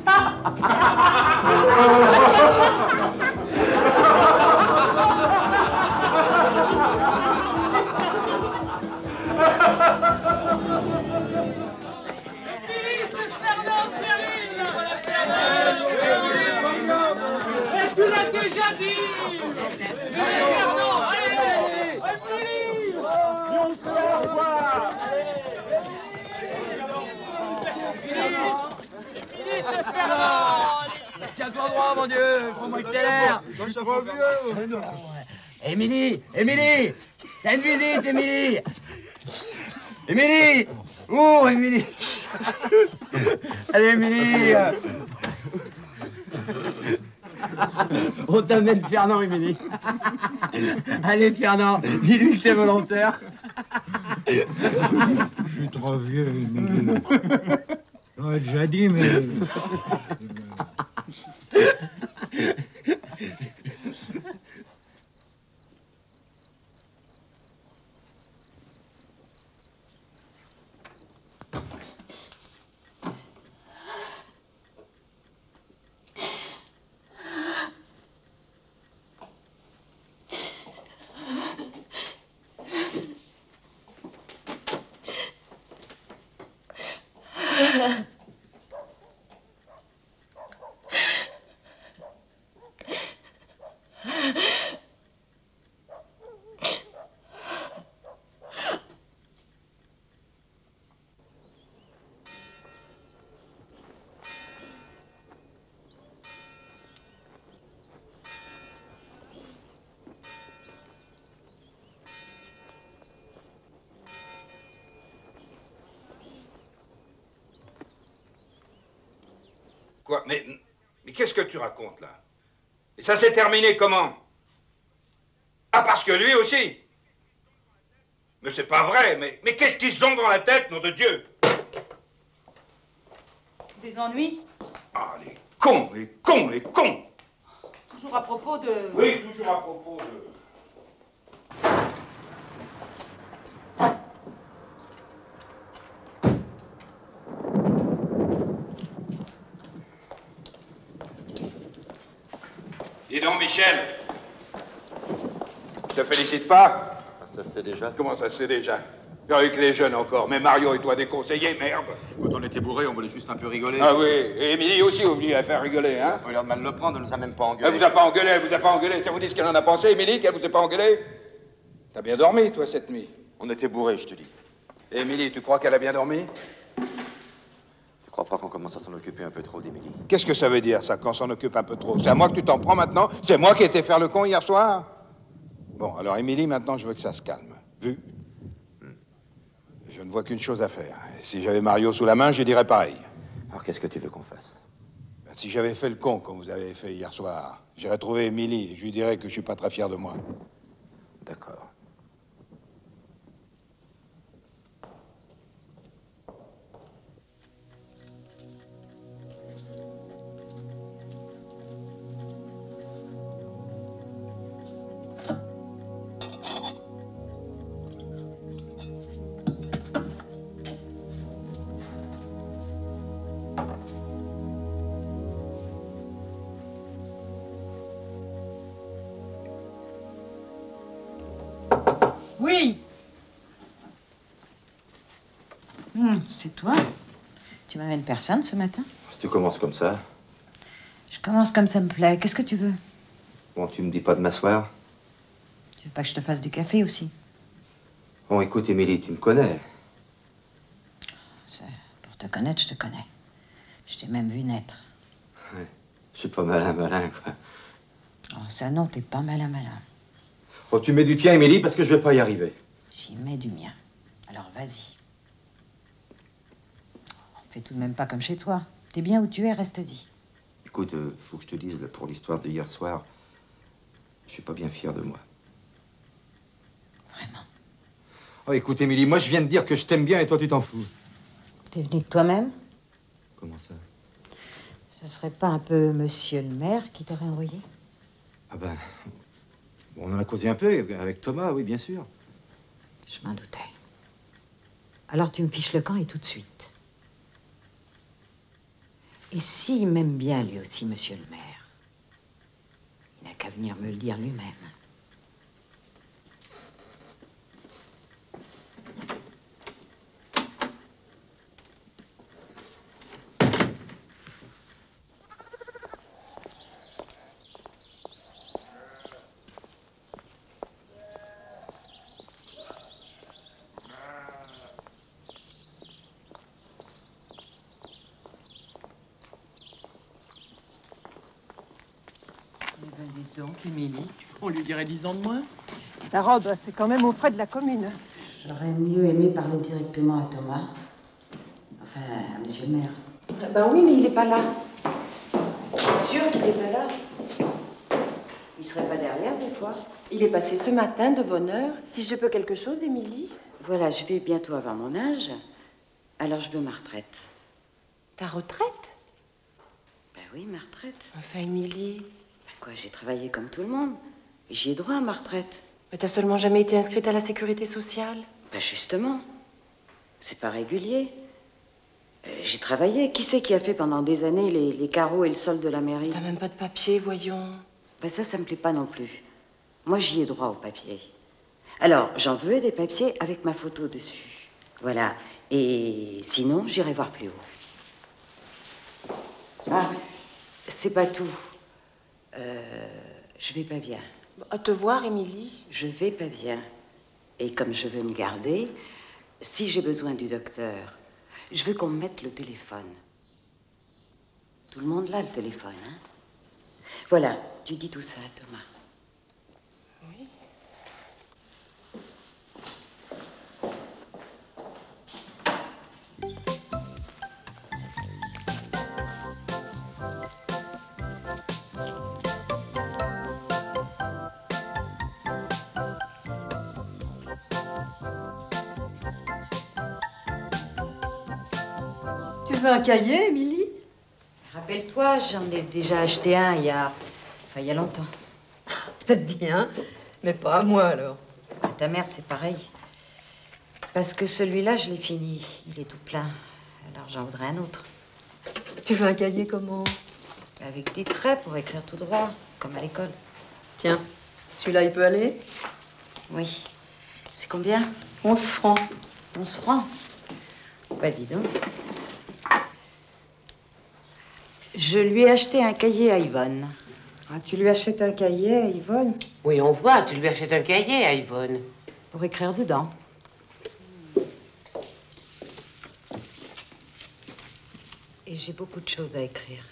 Tu l'as déjà dit! Fernand, allez! On se fait revoir! Tiens-toi droit, mon Dieu! Faut-moi que t'aies l'air! Émilie! Émilie! T'as une visite, Émilie! Émilie! Oh, Émilie! Allez, Émilie! On t'amène Fernand, Émilie. Allez, Fernand, dis-lui que t'es volontaire. Je suis trop vieux, Émilie. J'aurais déjà dit, mais... Quoi? Mais qu'est-ce que tu racontes, là? Et ça s'est terminé comment? Ah, parce que lui aussi? Mais c'est pas vrai, mais qu'est-ce qu'ils ont dans la tête, nom de Dieu? Des ennuis? Ah, les cons, les cons, les cons! Toujours à propos de... Oui, toujours à propos de... Dis donc, Michel, je te félicite pas? Ça se sait déjà. Comment ça se sait déjà? Avec les jeunes encore, mais Mario et toi déconseillés, merde. Quand on était bourrés, on voulait juste un peu rigoler. Ah oui, et Émilie aussi, vous vouliez la faire rigoler, hein? On a l'air de mal le prendre, elle nous a même pas engueulé. Elle vous a pas engueulé, elle vous a pas engueulé. Ça vous dit ce qu'elle en a pensé, Émilie, qu'elle vous a pas engueulé? T'as bien dormi, toi, cette nuit? On était bourrés, je te dis. Et Émilie, tu crois qu'elle a bien dormi? Tu crois pas qu'on commence à s'en occuper un peu trop d'Émilie? Qu'est-ce que ça veut dire, ça, qu'on s'en occupe un peu trop? C'est à moi que tu t'en prends maintenant? C'est moi qui ai été faire le con hier soir? Bon, alors, Émilie, maintenant, je veux que ça se calme. Vu? Je ne vois qu'une chose à faire. Et si j'avais Mario sous la main, je dirais pareil. Alors, qu'est-ce que tu veux qu'on fasse? Ben, si j'avais fait le con, comme vous avez fait hier soir, j'irais trouver Émilie et je lui dirais que je suis pas très fier de moi. D'accord. Oui. C'est toi? Tu m'amènes personne ce matin? Si tu commences comme ça... Je commence comme ça me plaît. Qu'est-ce que tu veux? Bon, tu me dis pas de m'asseoir? Tu veux pas que je te fasse du café aussi? Bon, écoute, Émilie, tu me connais. Pour te connaître, je te connais. Je t'ai même vu naître. Ouais. Je suis pas malin, quoi. Oh, ça non, t'es pas malin. Oh, tu mets du tien, Émilie, parce que je vais pas y arriver. J'y mets du mien. Alors vas-y. Fais tout de même pas comme chez toi. T'es bien où tu es, reste-y. Écoute, faut que je te dise, là, pour l'histoire de hier soir, je suis pas bien fier de moi. Vraiment? Oh, écoute, Émilie, moi, je viens de dire que je t'aime bien et toi, tu t'en fous. T'es venu de toi-même? Comment ça? Ce serait pas un peu monsieur le maire qui t'aurait envoyé? Ah ben... On en a causé un peu avec Thomas, oui, bien sûr. Je m'en doutais. Alors tu me fiches le camp et tout de suite. Et s'il m'aime bien, lui aussi, monsieur le maire, il n'a qu'à venir me le dire lui-même. Dites donc, Émilie, on lui dirait 10 ans de moins. Sa robe, c'est quand même auprès de la commune. J'aurais mieux aimé parler directement à Thomas. Enfin, à monsieur le maire. Ben oui, mais il n'est pas là. Bien sûr qu'il n'est pas là. serait pas derrière des fois? Il est passé ce matin de bonne heure. Si je peux quelque chose, Émilie? Voilà, je vais bientôt avoir mon âge. Alors je veux ma retraite. Ta retraite? Ben oui, ma retraite. Enfin, Émilie. Ben quoi, j'ai travaillé comme tout le monde. J'y ai droit à ma retraite. Mais t'as seulement jamais été inscrite à la sécurité sociale? Ben justement. C'est pas régulier. J'ai travaillé. Qui c'est qui a fait pendant des années les carreaux et le sol de la mairie? T'as même pas de papier, voyons. Ben ça me plaît pas non plus. Moi, j'y ai droit au papier. Alors, j'en veux des papiers avec ma photo dessus. Voilà. Et sinon, j'irai voir plus haut. Ah, c'est pas tout. Je vais pas bien. À te voir, Émilie? Je vais pas bien. Et comme je veux me garder, si j'ai besoin du docteur, je veux qu'on me mette le téléphone. Tout le monde l'a, le téléphone, hein? Voilà, tu dis tout ça à Thomas. Oui. Tu veux un cahier, Émilie? Rappelle-toi, j'en ai déjà acheté un il y a longtemps. Peut-être bien, mais pas à moi alors. À ta mère, c'est pareil. Parce que celui-là, je l'ai fini. Il est tout plein. Alors j'en voudrais un autre. Tu veux un cahier comment? Avec des traits pour écrire tout droit, comme à l'école. Tiens, celui-là, il peut aller? Oui. C'est combien? 11 francs. 11 francs? Bah, dis donc. Je lui ai acheté un cahier à Yvonne. Ah, tu lui achètes un cahier à Yvonne? Oui, on voit, tu lui achètes un cahier à Yvonne. Pour écrire dedans. Et j'ai beaucoup de choses à écrire.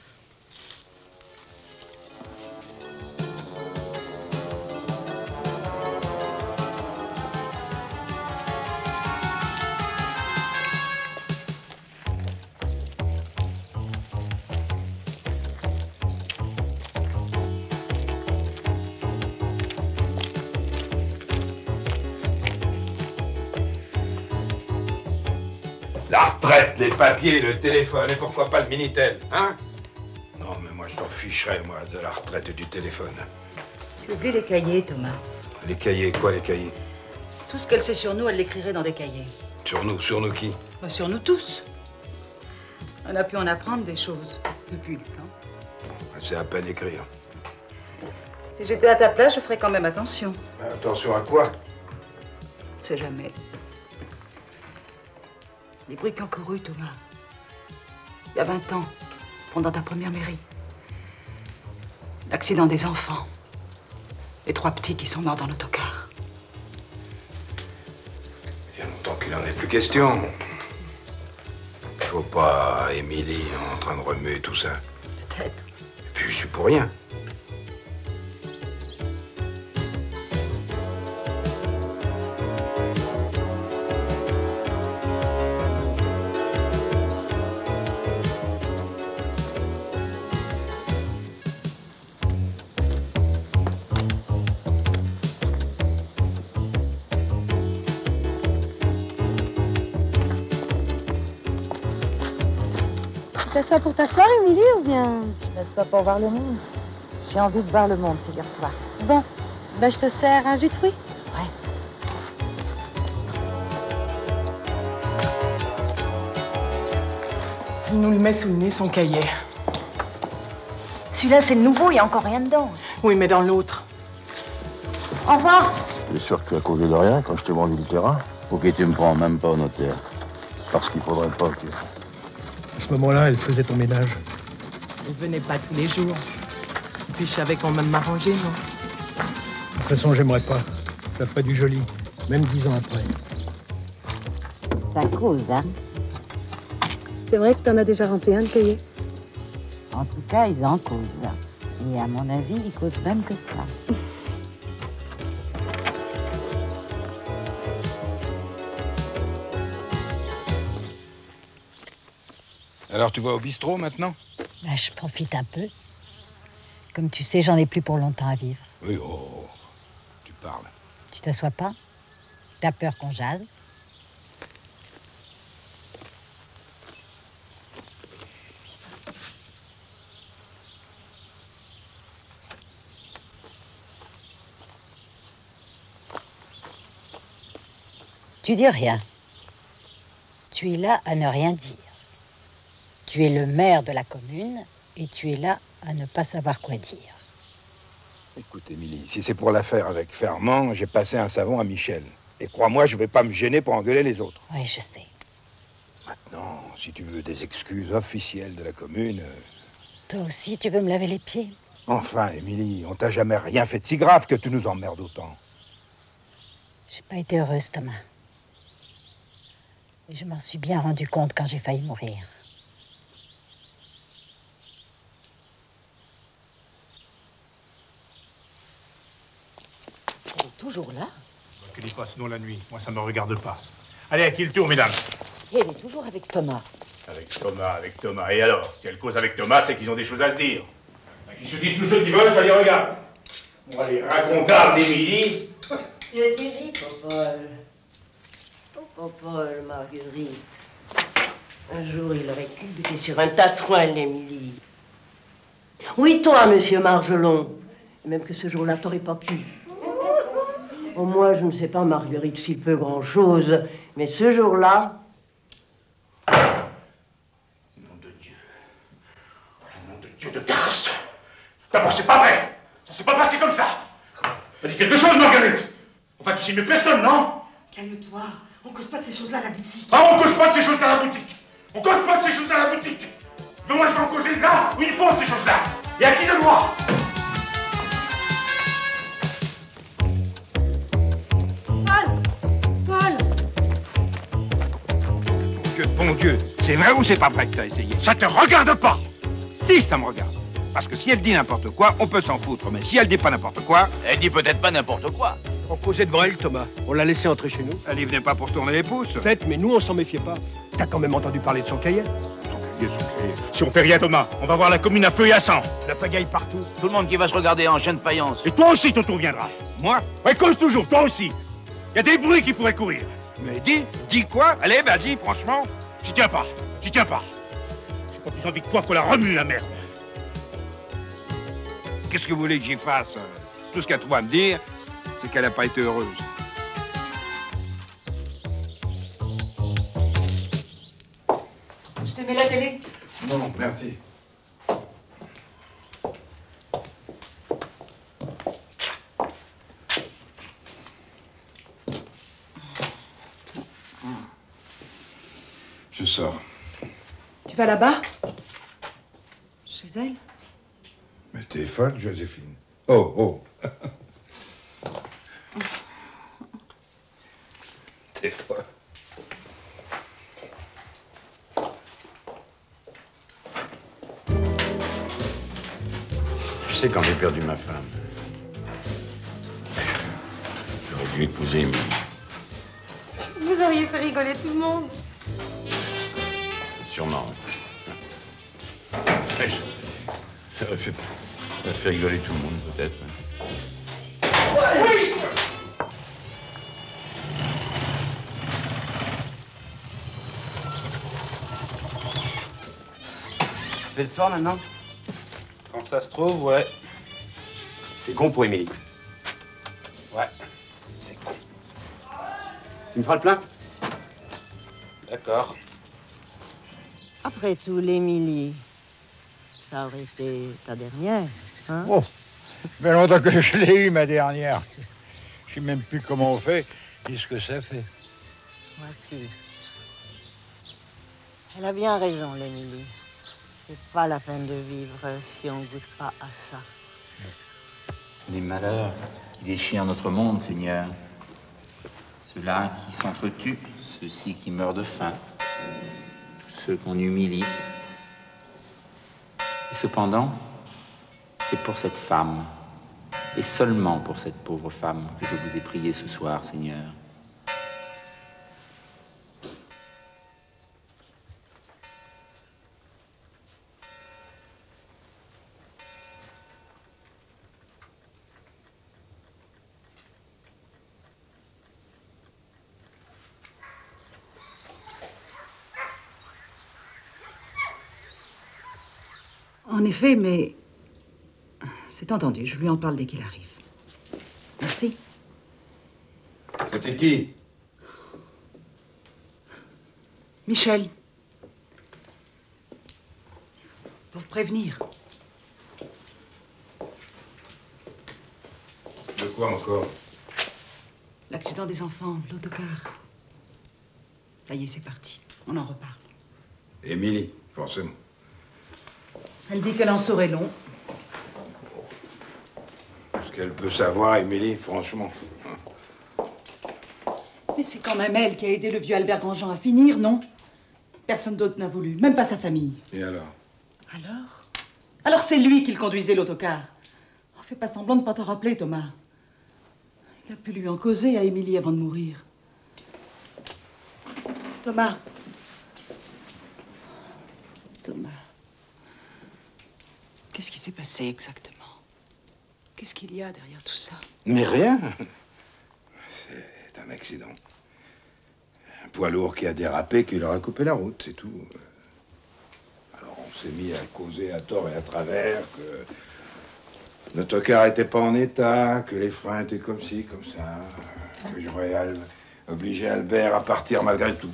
La retraite, les papiers, le téléphone, et pourquoi pas le Minitel, hein? Non, mais moi, je m'en ficherais, moi, de la retraite et du téléphone. Tu oublies les cahiers, Thomas. Les cahiers, quoi, les cahiers? Tout ce qu'elle sait sur nous, elle l'écrirait dans des cahiers. Sur nous qui? Bah, sur nous tous. On a pu en apprendre des choses depuis le temps. C'est à peine écrire. Si j'étais à ta place, je ferais quand même attention. Attention à quoi? On sait jamais. Les bruits qui ont couru, Thomas. Il y a 20 ans, pendant ta première mairie. L'accident des enfants. Les 3 petits qui sont morts dans l'autocar. Il y a longtemps qu'il n'en est plus question. Il faut pas Émilie en train de remuer tout ça. Peut-être. Et puis je suis pour rien. Tu t'assois pour t'asseoir, Émilie, ou bien... Je m'assois pour voir le monde. J'ai envie de voir le monde, figure-toi. Bon, ben je te sers un jus de fruits. Ouais. Il nous le met sous le nez, son cahier. Celui-là, c'est le nouveau, il n'y a encore rien dedans. Oui, mais dans l'autre. Au revoir. Tu es sûr que tu as causé de rien quand je t'ai vendu le terrain? Ok, tu me prends même pas au notaire. Parce qu'il faudrait pas que... À ce moment-là, elle faisait ton ménage. Il venait pas tous les jours. Et puis je savais quand même m'arranger, non? De toute façon, j'aimerais pas. Ça ferait du joli, même 10 ans après. Ça cause, hein? C'est vrai que t'en as déjà rempli un de cahier? En tout cas, ils en causent. Et à mon avis, ils causent même que de ça. Alors, tu vas au bistrot, maintenant? Bah, je profite un peu. Comme tu sais, j'en ai plus pour longtemps à vivre. Oui, oh, tu parles. Tu t'assois pas? T'as peur qu'on jase? Tu dis rien. Tu es là à ne rien dire. Tu es le maire de la commune et tu es là à ne pas savoir quoi dire. Écoute, Émilie, si c'est pour l'affaire avec Fermand, j'ai passé un savon à Michel. Et crois-moi, je vais pas me gêner pour engueuler les autres. Oui, je sais. Maintenant, si tu veux des excuses officielles de la commune... Toi aussi, tu veux me laver les pieds? Enfin, Émilie, on t'a jamais rien fait de si grave que tu nous emmerdes autant. J'ai pas été heureuse, Thomas. Et je m'en suis bien rendu compte quand j'ai failli mourir. Elle est toujours là? Qu'elle y passe, non, la nuit. Moi, ça me regarde pas. Allez, à qui le tour, mesdames? Et elle est toujours avec Thomas. Avec Thomas. Et alors? Si elle cause avec Thomas, c'est qu'ils ont des choses à se dire. Qu'ils se disent tous ceux qui veulent, ça les regarde. Bon, allez, racontard d'Émilie. Je t'ai dit, Popol. Oh, Popol, Marguerite. Un jour, il aurait culbuté sur un tas de foin, l'Émilie. Oui, toi, monsieur Margelon. Et même que ce jour-là, t'aurais pas pu. Oh, moi, je ne sais pas, Marguerite, s'il peut grand-chose. Mais ce jour-là... Nom de Dieu. Nom de Dieu de Garce. D'abord, c'est pas vrai. Ça s'est pas passé comme ça. T'as dit quelque chose, Marguerite? Enfin, tu sais mieux personne, non? Calme-toi. On cause pas de ces choses-là à la boutique. Ah, on cause pas de ces choses-là à la boutique. On cause pas de ces choses-là à la boutique. Mais moi, je vais en causer là où ils font ces choses-là. Et à qui de droit? Bon Dieu, c'est vrai ou c'est pas vrai que t'as essayé? Ça te regarde pas! Si, ça me regarde. Parce que si elle dit n'importe quoi, on peut s'en foutre. Mais si elle dit pas n'importe quoi... Elle dit peut-être pas n'importe quoi. On causait devant elle, Thomas. On l'a laissé entrer chez nous. Elle y venait pas pour se tourner les pouces. Peut-être, mais nous, on s'en méfiait pas. T'as quand même entendu parler de son cahier? Son cahier. Si on fait rien, Thomas, on va voir la commune à feu et à sang. La pagaille partout. Tout le monde qui va se regarder en chien de faïence. Et toi aussi, ton tour viendra. Moi? Ouais, cause toujours, toi aussi. Il y a des bruits qui pourraient courir. Mais dis quoi? Allez, vas-y, franchement. J'y tiens pas. J'ai pas plus envie de toi qu'on la remue, la merde. Qu'est-ce que vous voulez que j'y fasse? Tout ce qu'elle trouve à me dire, c'est qu'elle n'a pas été heureuse. Je te mets la télé. Non, merci. Je sors. Tu vas là-bas? Chez elle? Mais t'es folle, Joséphine. Oh. T'es folle. Tu sais, quand j'ai perdu ma femme, j'aurais dû épouser Émilie. Vous auriez fait rigoler tout le monde. Sûrement. Ça aurait fait rigoler tout le monde, peut-être. Oui! C'est le soir maintenant? Quand ça se trouve, ouais. C'est con pour Émilie. Ouais, c'est con. Tu me feras le plein? D'accord. Après tout, l'Émilie, ça aurait été ta dernière, hein? Oh, mais longtemps que je l'ai eu, ma dernière. Je sais même plus comment on fait, ni ce que ça fait. Voici. Elle a bien raison, l'Émilie. C'est pas la peine de vivre si on goûte pas à ça. Les malheurs qui déchirent notre monde, Seigneur. Ceux-là qui s'entretuent, ceux-ci qui meurent de faim, tous ceux qu'on humilie. Et cependant, c'est pour cette femme, et seulement pour cette pauvre femme, que je vous ai prié ce soir, Seigneur. En effet, mais... C'est entendu, je lui en parle dès qu'il arrive. Merci. C'était qui? Michel. Pour te prévenir. De quoi encore? L'accident des enfants, l'autocar. Ça y est, c'est parti. On en reparle. Émilie, forcément. Elle dit qu'elle en saurait long. Ce qu'elle peut savoir, Émilie, franchement. Mais c'est quand même elle qui a aidé le vieux Albert Grandjean à finir, non? Personne d'autre n'a voulu, même pas sa famille. Et alors? Alors? Alors c'est lui qui le conduisait, l'autocar. Oh, fais pas semblant de pas t'en rappeler, Thomas. Il a pu lui en causer à Émilie avant de mourir. Thomas. Thomas. Qu'est-ce qui s'est passé exactement? Qu'est-ce qu'il y a derrière tout ça? Mais rien. C'est un accident. Un poids lourd qui a dérapé, qui leur a coupé la route, c'est tout. Alors on s'est mis à causer à tort et à travers que l'autocar n'était pas en état, que les freins étaient comme ci, comme ça, que j'aurais obligé Albert à partir malgré tout.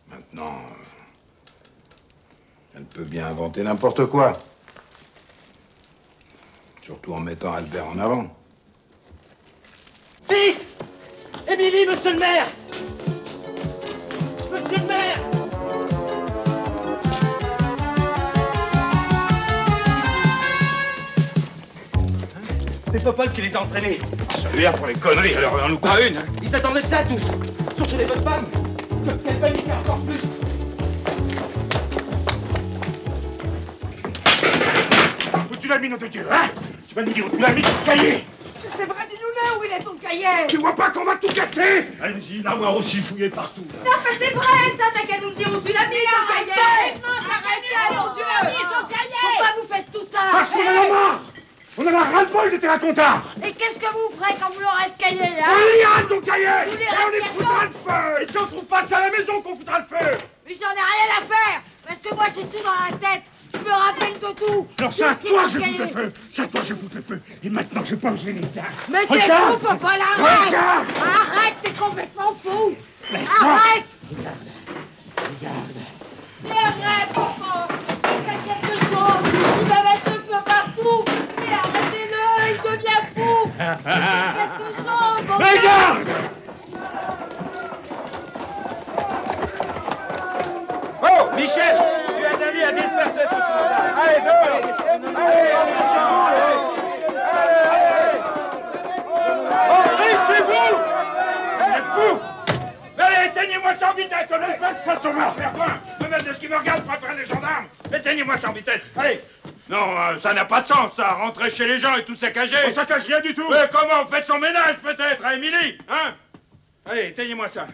Maintenant, elle peut bien inventer n'importe quoi. Surtout en mettant Albert en avant. Vite! Émilie, monsieur le maire! Monsieur le maire! C'est Popol qui les a entraînés. Celui-là pour les conneries, alors on nous pas une. Hein. Ils attendaient ça tous. Surtout les bonnes femmes. Comme si elles paniquaient encore plus. Où tu l'as mis, nom de Dieu, hein? Tu vas nous dire où tu l'as mis, ton cahier! C'est vrai, dis-nous-le, où il est ton cahier? Tu vois pas qu'on va tout casser? Allez-y, l'avoir aussi fouillé partout. Non, mais c'est vrai, ça, t'as qu'à nous le dire où tu l'as mis, ton cahier! Arrêtez, mon Dieu! Pourquoi vous faites tout ça? Parce qu'on en a marre! On en a ras-le-bol de tes racontars! Et qu'est-ce que vous ferez quand vous l'aurez ce cahier, hein? On ira, ton cahier! Vous Et on y foutra le feu! Et si on trouve pas ça à la maison, qu'on foutra le feu! Mais j'en ai rien à faire! Parce que moi, j'ai tout dans la tête! Je me rappelle de tout! Alors c'est à Tout ce qui est toi dans que je le fous le cahier. feu! C'est à toi que je fous le feu! Et maintenant, je vais pas me gêner. Mais t'es Regarde. fou, Popol, arrête! Regarde. Arrête, t'es complètement fou! Laisse-moi. Arrête! Regarde! Mais arrête, Popol! Faites quelque chose! Vous devez mettre le feu partout! Mais arrêtez-le, il devient fou! Quelque chose, mon Dieu. Regarde! Oh, Michel! Tu as d'aller à disperser tout le monde! Allez, dehors! Allez, allez! Oh, chez vous! Vous êtes fous! Allez, éteignez-moi sans vitesse! On ne passe ça, Thomas! Perdouin! Me mettre de ce qui me regarde, préfère les gendarmes! Éteignez-moi sans vitesse! Allez! Non, ça n'a pas de sens, ça! Rentrer chez les gens et tout saccager! On saccage rien du tout! Mais comment? Faites son ménage, peut-être, à Émilie, hein? Allez, éteignez-moi ça!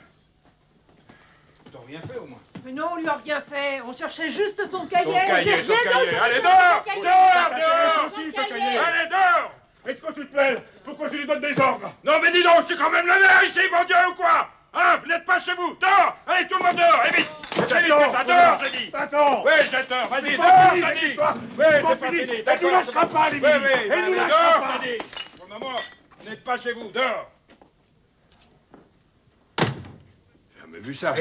Ils t'ont rien fait, au moins? Mais non, on lui a rien fait. On cherchait juste son cahier. Son cahier, son C'est rien cahier! d'autre Allez, que dehors! son cahier. Dehors, Son dehors! cahier. Allez, dehors! Et de quoi tu te mêles? Pourquoi tu lui donnes des ordres? Non, mais dis donc, c'est quand même le maire ici, mon Dieu, ou quoi? Hein? Vous n'êtes pas chez vous? Dehors! Allez, tout le monde dehors! Et vite! C'est vite que ça! Dehors, je dis! Attends! Oui, j'attends! Vas-y, dehors, je dis! Oui, c'est pas fini! Elle nous lâchera pas, Émilie! Oui, oui! Elle nous lâchera pas! Pour le moment, vous n'êtes pas chez vous! Dehors! J'ai jamais vu ça!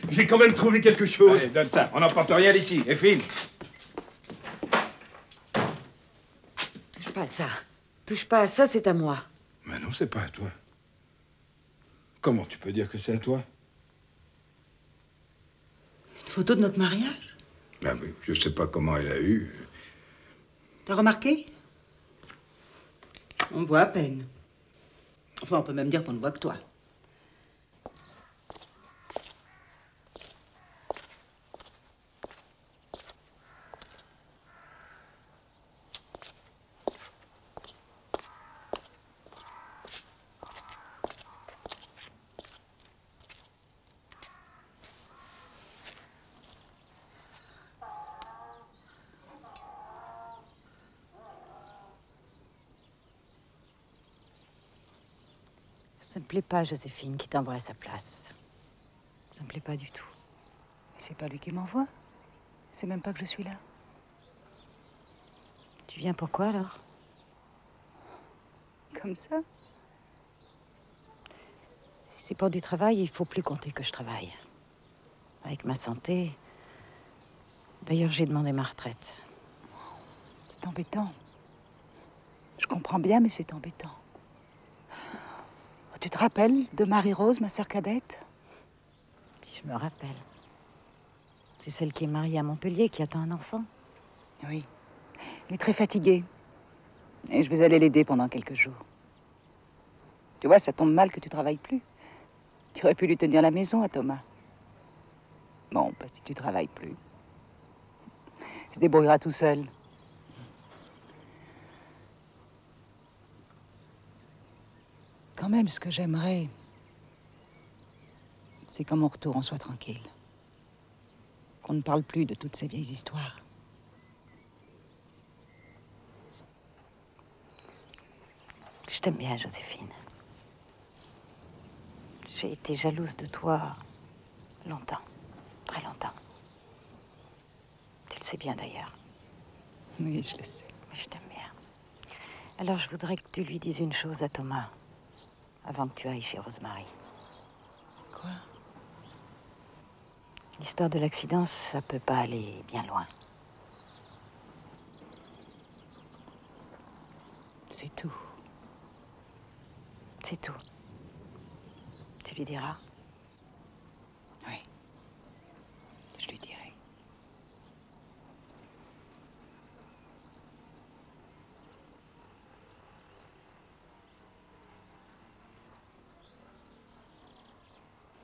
J'ai quand même trouvé quelque chose. Allez, donne ça. On n'emporte rien d'ici. Et file. Touche pas à ça. Touche pas à ça, c'est à moi. Mais non, c'est pas à toi. Comment tu peux dire que c'est à toi? Une photo de notre mariage? Ben oui, je sais pas comment elle a eu. T'as remarqué? On voit à peine. Enfin, on peut même dire qu'on ne voit que toi. Ça ne me plaît pas, Joséphine, qui t'envoie à sa place. Ça me plaît pas du tout. Et c'est pas lui qui m'envoie. C'est même pas que je suis là. Tu viens pourquoi alors? Comme ça? Si c'est pour du travail, il faut plus compter que je travaille. Avec ma santé. D'ailleurs, j'ai demandé ma retraite. C'est embêtant. Je comprends bien, mais c'est embêtant. Tu te rappelles de Marie-Rose, ma sœur cadette? Si je me rappelle. C'est celle qui est mariée à Montpellier, qui attend un enfant. Oui. Elle est très fatiguée. Et je vais aller l'aider pendant quelques jours. Tu vois, ça tombe mal que tu travailles plus. Tu aurais pu lui tenir la maison à Thomas. Bon, bah, si tu travailles plus. Il se débrouillera tout seul. Quand même, ce que j'aimerais, c'est qu'à mon retour, on soit tranquille. Qu'on ne parle plus de toutes ces vieilles histoires. Je t'aime bien, Joséphine. J'ai été jalouse de toi longtemps, très longtemps. Tu le sais bien d'ailleurs. Oui, je le sais. Mais je t'aime bien. Alors je voudrais que tu lui dises une chose à Thomas, avant que tu ailles chez Rosemary. Quoi? L'histoire de l'accident, ça peut pas aller bien loin. C'est tout. C'est tout. Tu lui diras? Oui. Je lui dirai.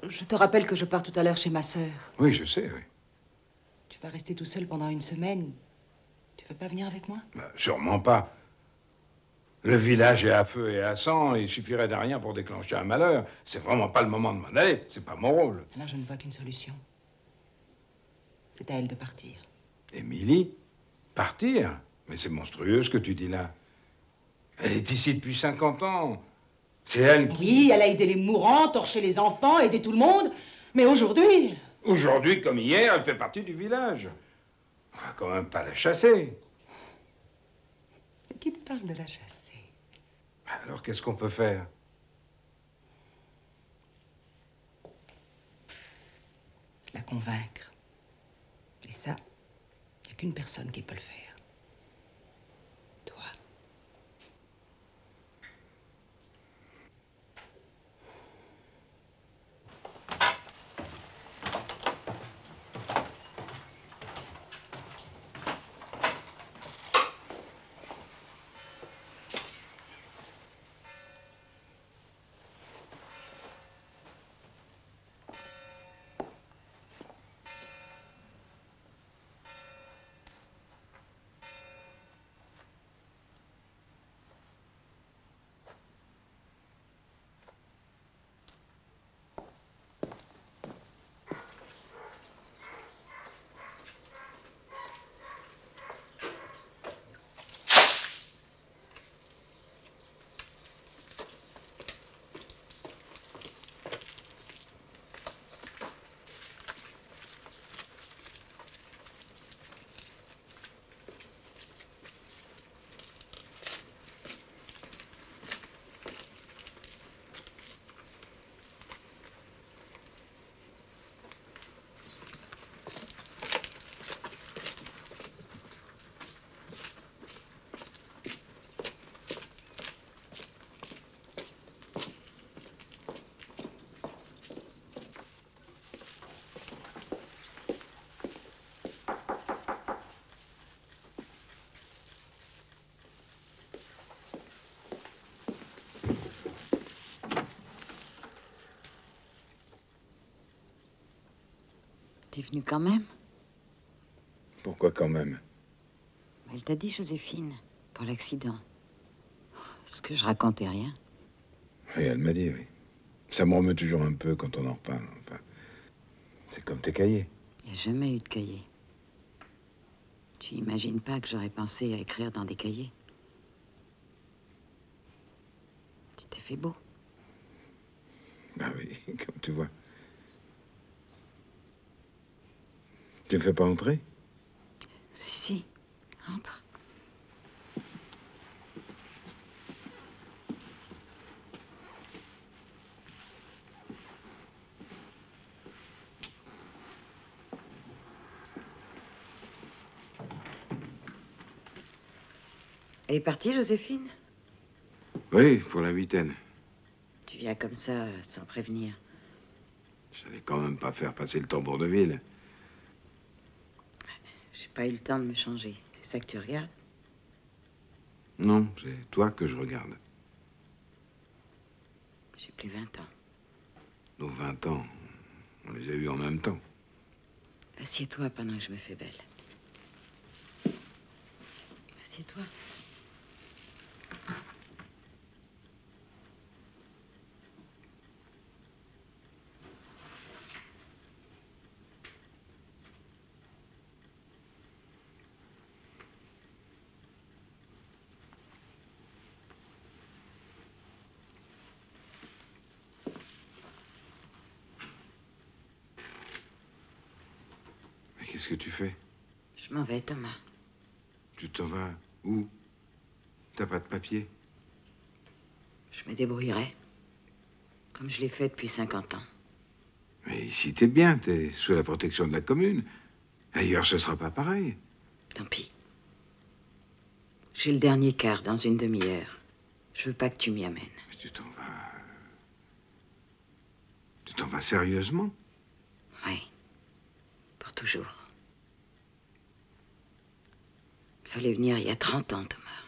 Je te rappelle que je pars tout à l'heure chez ma sœur. Oui, je sais, oui. Tu vas rester tout seul pendant une semaine. Tu veux pas venir avec moi? Bah, sûrement pas. Le village est à feu et à sang, il suffirait de rien pour déclencher un malheur. C'est vraiment pas le moment de m'en aller, c'est pas mon rôle. Alors je ne vois qu'une solution. C'est à elle de partir. Émilie? Partir? Mais c'est monstrueux ce que tu dis là. Elle est ici depuis 50 ans. C'est elle qui... Oui, elle a aidé les mourants, torché les enfants, aidé tout le monde. Mais aujourd'hui... Aujourd'hui, comme hier, elle fait partie du village. On va quand même pas la chasser. Qui te parle de la chasser? Alors qu'est-ce qu'on peut faire? La convaincre. Et ça, il n'y a qu'une personne qui peut le faire. Toi. T'es venu quand même? Pourquoi quand même? Elle t'a dit, Joséphine, pour l'accident. Est-ce que je racontais rien? Oui, elle m'a dit, oui. Ça me remeut toujours un peu quand on en reparle. Enfin, c'est comme tes cahiers. Il n'y a jamais eu de cahier. Tu imagines pas que j'aurais pensé à écrire dans des cahiers? Tu t'es fait beau. Ah oui, comme tu vois. t'ai fait pas entrer? Si, entre. Elle est partie, Joséphine? Oui, pour la huitaine. Tu viens comme ça, sans prévenir. J'allais quand même pas faire passer le tambour de ville. J'ai pas eu le temps de me changer. C'est ça que tu regardes? Non, c'est toi que je regarde. J'ai plus 20 ans. Nos 20 ans, on les a eus en même temps. Assieds-toi pendant que je me fais belle. Assieds-toi. Mais qu'est-ce que tu fais? Je m'en vais, Thomas. Tu t'en vas où? T'as pas de papier? Je me débrouillerai. Comme je l'ai fait depuis 50 ans. Mais ici, t'es bien, t'es sous la protection de la commune. Ailleurs, ce sera pas pareil. Tant pis. J'ai le dernier quart dans une demi-heure. Je veux pas que tu m'y amènes. Mais tu t'en vas... Tu t'en vas sérieusement? Oui. Pour toujours. Fallait venir il y a 30 ans, Thomas.